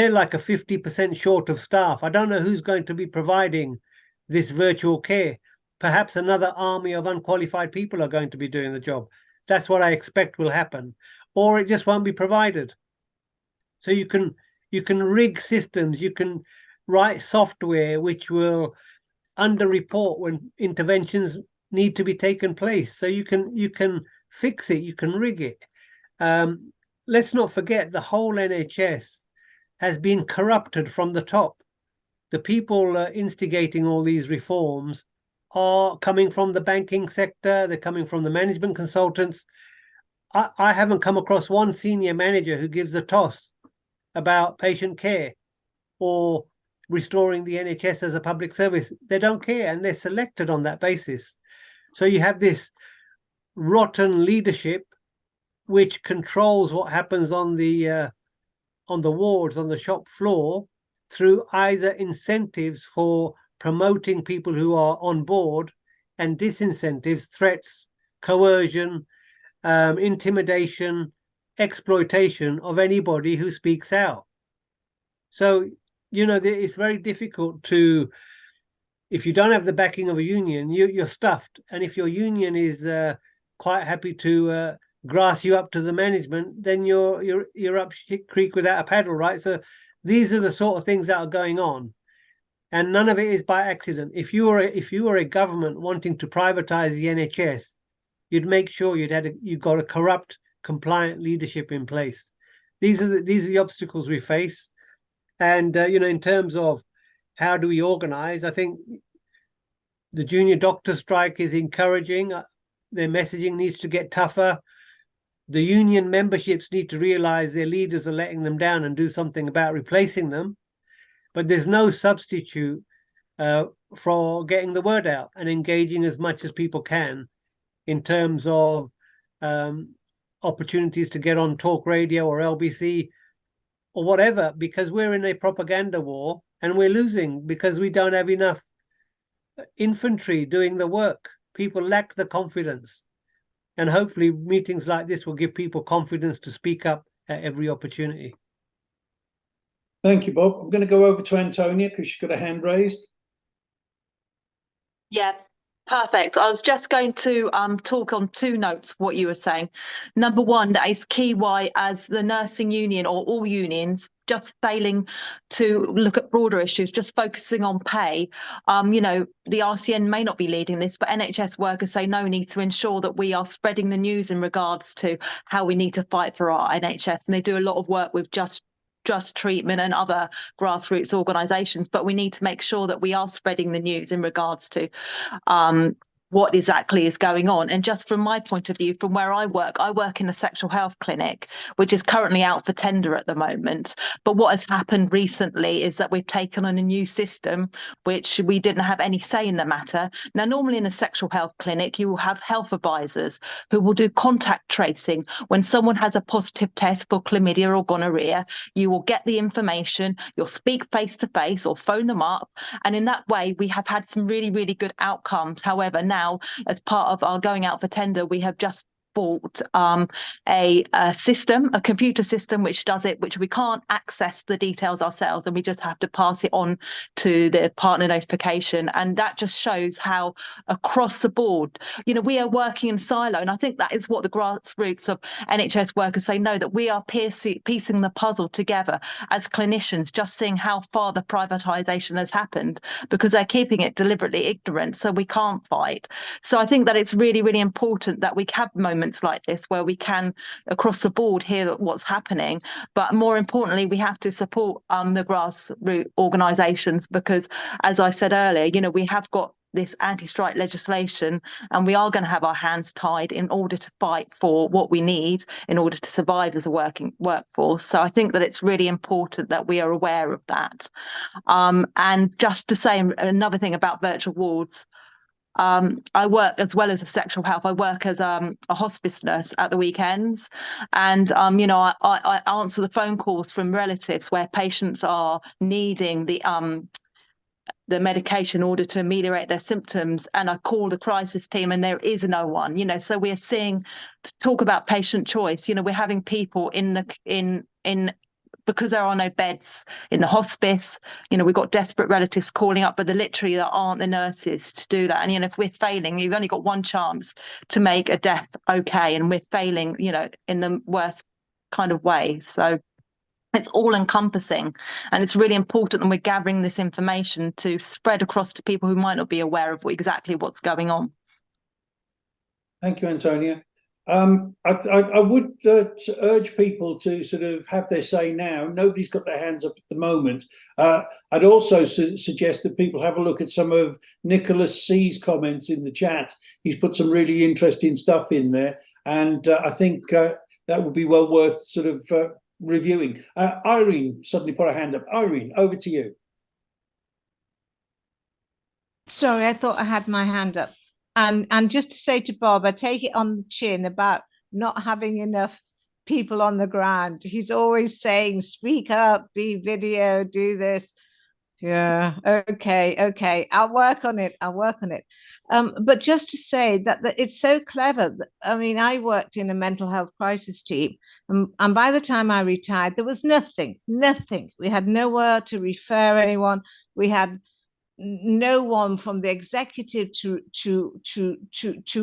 like a 50% short of staff. I don't know who's going to be providing this virtual care. Perhaps another army of unqualified people are going to be doing the job. That's what I expect will happen. Or it just won't be provided. So you can rig systems, you can write software which will underreport when interventions need to be taken place. So you can fix it, you can rig it. Let's not forget the whole NHS has been corrupted from the top. The people instigating all these reforms are coming from the banking sector, they're coming from the management consultants. I haven't come across one senior manager who gives a toss about patient care or restoring the NHS as a public service. They don't care, and they're selected on that basis. So you have this rotten leadership which controls what happens on the wards, on the shop floor, through either incentives for promoting people who are on board and disincentives, threats, coercion, intimidation, exploitation of anybody who speaks out. So, it's very difficult to, if you don't have the backing of a union, you're stuffed. And if your union is quite happy to grass you up to the management, then you're up creek without a paddle, right? So these are the sort of things that are going on. And none of it is by accident. If you were a government wanting to privatize the NHS, you'd make sure you've got a corrupt, compliant leadership in place. These are the obstacles we face. And in terms of how do we organize, I think the junior doctor strike is encouraging. Their messaging needs to get tougher. The union memberships need to realize their leaders are letting them down and do something about replacing them. But there's no substitute for getting the word out and engaging as much as people can in terms of opportunities to get on talk radio or LBC or whatever, because we're in a propaganda war and we're losing because we don't have enough infantry doing the work. People lack the confidence. And hopefully meetings like this will give people confidence to speak up at every opportunity. Thank you, Bob. I'm going to go over to Antonia because she's got a hand raised. Yeah, perfect. I was just going to talk on two notes what you were saying. Number one, that is key why as the nursing union or all unions just failing to look at broader issues, just focusing on pay. The RCN may not be leading this, but NHS workers say no need to ensure that we are spreading the news in regards to how we need to fight for our NHS. And they do a lot of work with Just Treatment and other grassroots organisations, but we need to make sure that we are spreading the news in regards to what exactly is going on. And just from my point of view, from where I work in a sexual health clinic, which is currently out for tender at the moment. But what has happened recently is that we've taken on a new system, which we didn't have any say in the matter. Now, normally in a sexual health clinic, you will have health advisors who will do contact tracing. When someone has a positive test for chlamydia or gonorrhea, you will get the information, you'll speak face to face or phone them up. And in that way, we have had some really, really good outcomes. However, now, as part of our going out for tender, we have just bought a system, a computer system, which does it, which we can't access the details ourselves, and we just have to pass it on to the partner notification. And that just shows how across the board, you know, we are working in silo. And I think that is what the grassroots of NHS workers say no, that we are piecing the puzzle together as clinicians, just seeing how far the privatisation has happened, because they're keeping it deliberately ignorant, so we can't fight. So I think that it's really, really important that we have moments like this where we can across the board hear what's happening, but more importantly we have to support the grassroots organisations, because as I said earlier, you know, we have got this anti-strike legislation and we are going to have our hands tied in order to fight for what we need in order to survive as a working workforce. So I think that it's really important that we are aware of that. And just to say another thing about virtual wards, I work, as well as a sexual health, I work as a hospice nurse at the weekends. And, you know, I answer the phone calls from relatives where patients are needing the medication in order to ameliorate their symptoms. And I call the crisis team and there is no one, you know, so we're seeing, talk about patient choice, you know, we're having people because there are no beds in the hospice, you know, we've got desperate relatives calling up, but there aren't the nurses to do that. And, you know, if we're failing, you've only got one chance to make a death okay. And we're failing, you know, in the worst kind of way. So it's all encompassing. And it's really important that we're gathering this information to spread across to people who might not be aware of exactly what's going on. Thank you, Antonia. I would urge people to sort of have their say now. Nobody's got their hands up at the moment. I'd also suggest that people have a look at some of Nicholas C's comments in the chat. He's put some really interesting stuff in there, and I think that would be well worth sort of reviewing. Irene suddenly put her hand up. Irene, over to you. Sorry, I thought I had my hand up. And just to say to Bob, I take it on the chin about not having enough people on the ground. He's always saying, speak up, be video, do this. Yeah, okay. I'll work on it. But just to say that it's so clever. I mean, I worked in a mental health crisis team, and by the time I retired, there was nothing. We had nowhere to refer anyone. We had no one from the executive to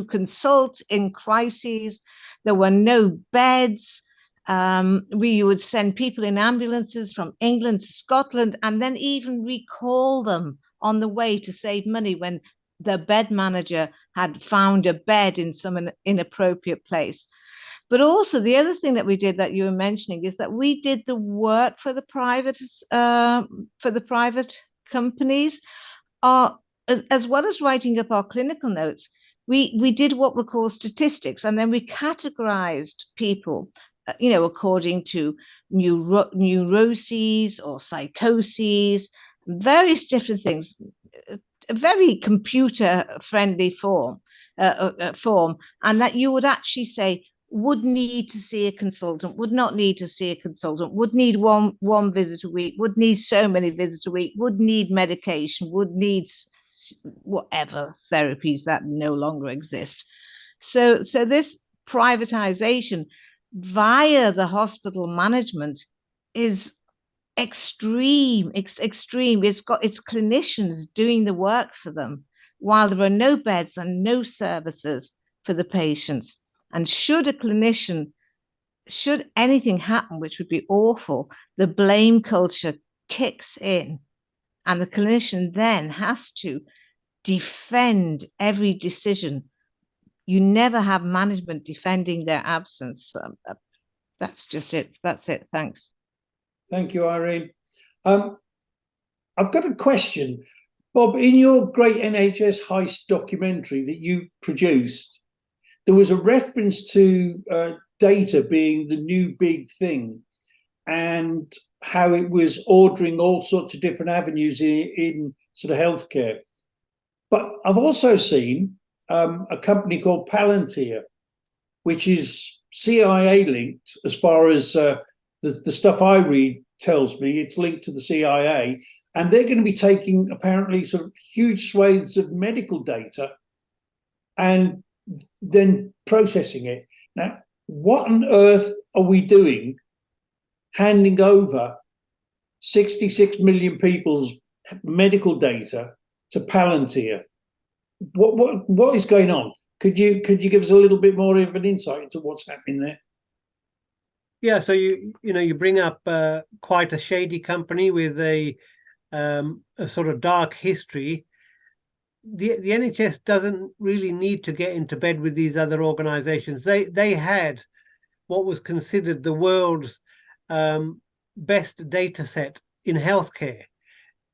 consult in crises. There were no beds. We would send people in ambulances from England to Scotland and then even recall them on the way to save money when the bed manager had found a bed in some inappropriate place. But also the other thing that we did that you were mentioning is that we did the work for the private companies, as well as writing up our clinical notes. We did what we call statistics, and then we categorized people, you know, according to neuroses or psychoses, various different things, a very computer-friendly form, and that you would actually say, would need to see a consultant, would not need to see a consultant, would need one visit a week, would need so many visits a week, would need medication, would need whatever therapies that no longer exist. So this privatization via the hospital management is extreme. It's clinicians doing the work for them while there are no beds and no services for the patients. And should anything happen, which would be awful, the blame culture kicks in, and the clinician then has to defend every decision. You never have management defending their absence. That's just it. That's it. Thanks. Thank you, Irene. I've got a question. Bob, in your great NHS heist documentary that you produced, there was a reference to data being the new big thing and how it was ordering all sorts of different avenues in sort of healthcare. But I've also seen a company called Palantir, which is CIA linked as far as the stuff I read tells me. It's linked to the CIA, and they're going to be taking apparently sort of huge swathes of medical data and then processing it. Now, what on earth are we doing handing over 66 million people's medical data to Palantir? What is going on? Could you give us a little bit more of an insight into what's happening there? Yeah, so you bring up quite a shady company with a sort of dark history. The NHS doesn't really need to get into bed with these other organisations. They had what was considered the world's best data set in healthcare,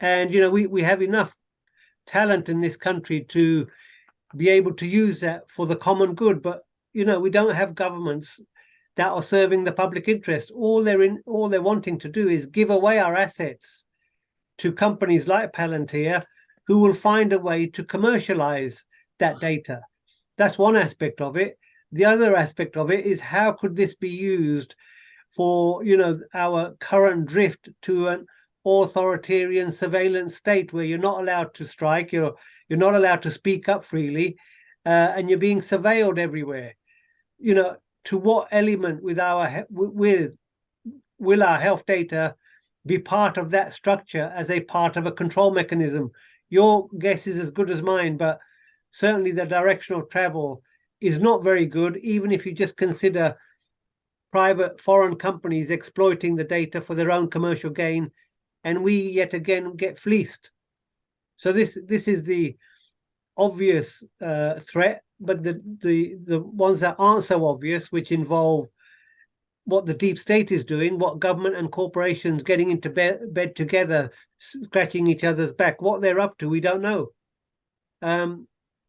and we have enough talent in this country to be able to use that for the common good. But we don't have governments that are serving the public interest. All they're wanting to do is give away our assets to companies like Palantir, who will find a way to commercialize that data. That's one aspect of it. The other aspect of it is, how could this be used for our current drift to an authoritarian surveillance state where you're not allowed to strike, you're not allowed to speak up freely, and you're being surveilled everywhere. To what element will our health data be part of that structure as a part of a control mechanism? Your guess is as good as mine, but certainly the direction of travel is not very good, even if you just consider private foreign companies exploiting the data for their own commercial gain, and we yet again get fleeced. So this is the obvious threat, but the ones that aren't so obvious, which involve what the deep state is doing, what government and corporations getting into bed together, scratching each other's back, what they're up to, we don't know.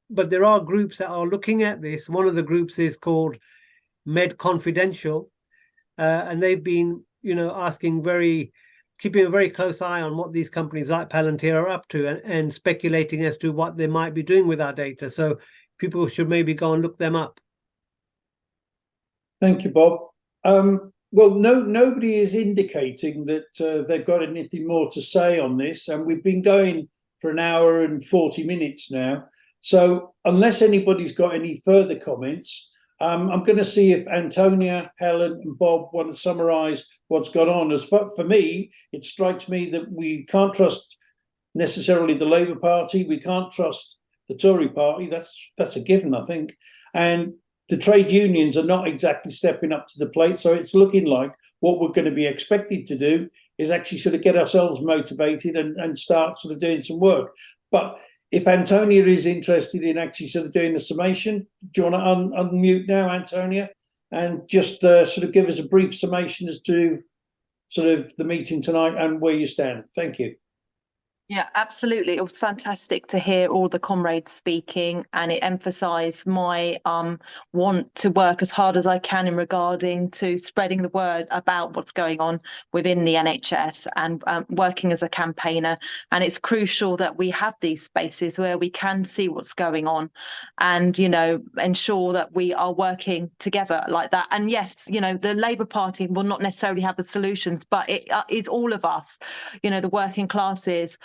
But there are groups that are looking at this. One of the groups is called Med Confidential, and they've been, keeping a very close eye on what these companies like Palantir are up to, and speculating as to what they might be doing with our data. So people should maybe go and look them up. Thank you, Bob. Well, nobody is indicating that they've got anything more to say on this, and we've been going for an hour and 40 minutes now. So unless anybody's got any further comments, I'm going to see if Antonia, Helen and Bob want to summarise what's gone on. As for me, it strikes me that we can't trust necessarily the Labour Party. We can't trust the Tory Party. That's a given, I think. And the trade unions are not exactly stepping up to the plate. So it's looking like what we're going to be expected to do is actually sort of get ourselves motivated and start sort of doing some work. But if Antonia is interested in actually sort of doing the summation, do you want to unmute now, Antonia, and just sort of give us a brief summation as to sort of the meeting tonight and where you stand? Thank you. Yeah, absolutely. It was fantastic to hear all the comrades speaking, and it emphasised my want to work as hard as I can in regarding to spreading the word about what's going on within the NHS and working as a campaigner. And it's crucial that we have these spaces where we can see what's going on and, ensure that we are working together like that. And yes, the Labour Party will not necessarily have the solutions, but it is all of us, the working classes,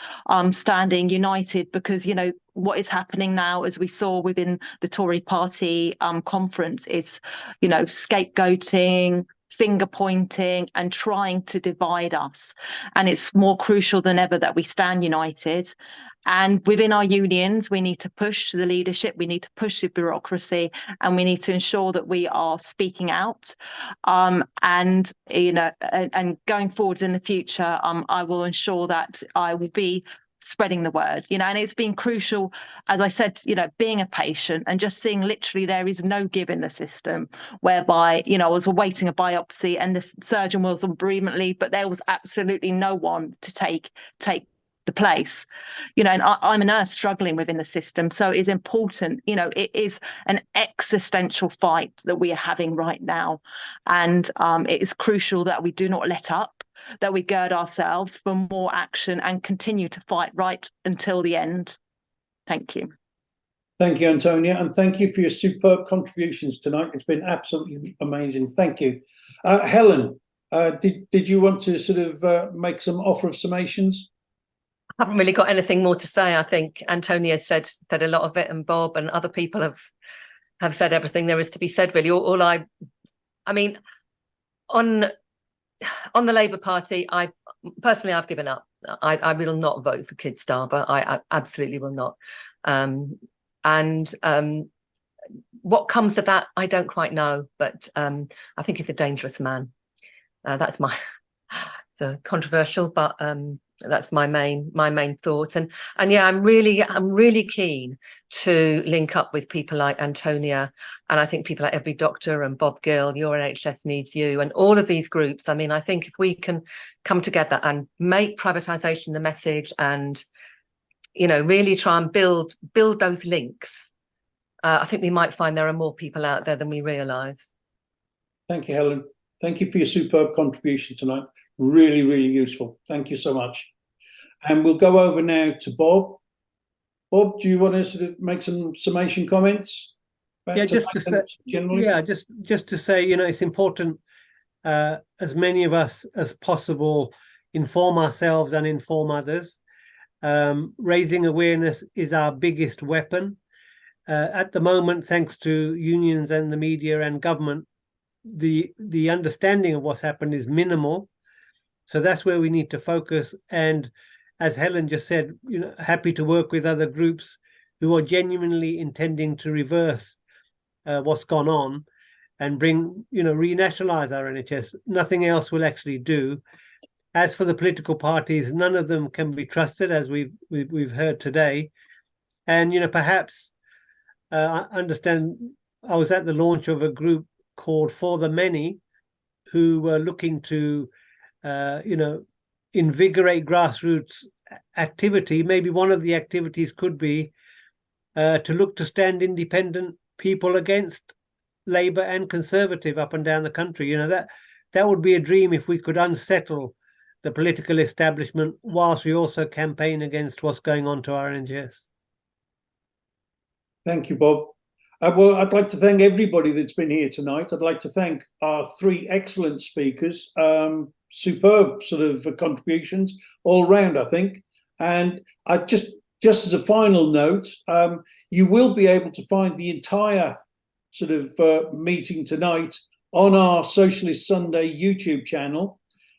standing united, because what is happening now, as we saw within the Tory party conference, is scapegoating, finger pointing and trying to divide us. And it's more crucial than ever that we stand united. And within our unions, we need to push the leadership, we need to push the bureaucracy, and we need to ensure that we are speaking out. And going forward in the future, I will ensure that I will be spreading the word, and it's been crucial, as I said, being a patient and just seeing literally there is no give in the system, whereby, I was awaiting a biopsy and the surgeon was on bereavement leave, but there was absolutely no one to take the place, and I'm a nurse struggling within the system. So it's important, it is an existential fight that we are having right now. And it is crucial that we do not let up, that we gird ourselves for more action and continue to fight right until the end. Thank you. Thank you, Antonia, and thank you for your superb contributions tonight. It's been absolutely amazing. Thank you. Helen, did you want to sort of make some offer of summations? I haven't really got anything more to say. I think Antonia said a lot of it, and Bob and other people have have said everything there is to be said, really. I mean, on the Labour Party, I've given up. I will not vote for Keir Starmer. I absolutely will not. What comes of that, I don't quite know, but I think he's a dangerous man. That's my so controversial, but that's my main thought. And yeah, I'm really keen to link up with people like Antonia, and I think people like Every Doctor and Bob Gill, Your NHS Needs You, and all of these groups. I mean, I think if we can come together and make privatisation the message, and really try and build those links, I think we might find there are more people out there than we realise. Thank you, Helen. Thank you for your superb contribution tonight. Really, really useful. Thank you so much. And we'll go over now to Bob. Bob, do you want to sort of make some summation comments? Yeah, just to say, generally. Yeah, just to say, it's important as many of us as possible inform ourselves and inform others. Raising awareness is our biggest weapon. At the moment, thanks to unions and the media and government, the understanding of what's happened is minimal. So that's where we need to focus. And as Helen just said, happy to work with other groups who are genuinely intending to reverse what's gone on and bring, renationalize our NHS. Nothing else will actually do. As for the political parties, none of them can be trusted, as we've heard today. And perhaps I understand. I was at the launch of a group called For the Many, who were looking to, invigorate grassroots activity. Maybe one of the activities could be to look to stand independent people against Labour and Conservative up and down the country. That would be a dream if we could unsettle the political establishment whilst we also campaign against what's going on to our NHS. Thank you, Bob. Well, I'd like to thank everybody that's been here tonight. I'd like to thank our three excellent speakers, superb sort of contributions all round, I think. And I just as a final note, you will be able to find the entire sort of meeting tonight on our Socialist Sunday YouTube channel.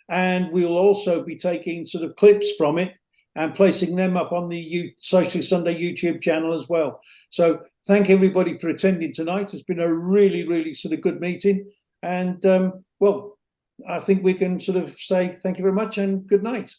And we'll also be taking sort of clips from it and placing them up on the Socialist Sunday YouTube channel as well. So thank everybody for attending tonight. It's been a really, really sort of good meeting. And well, I think we can sort of say thank you very much and good night.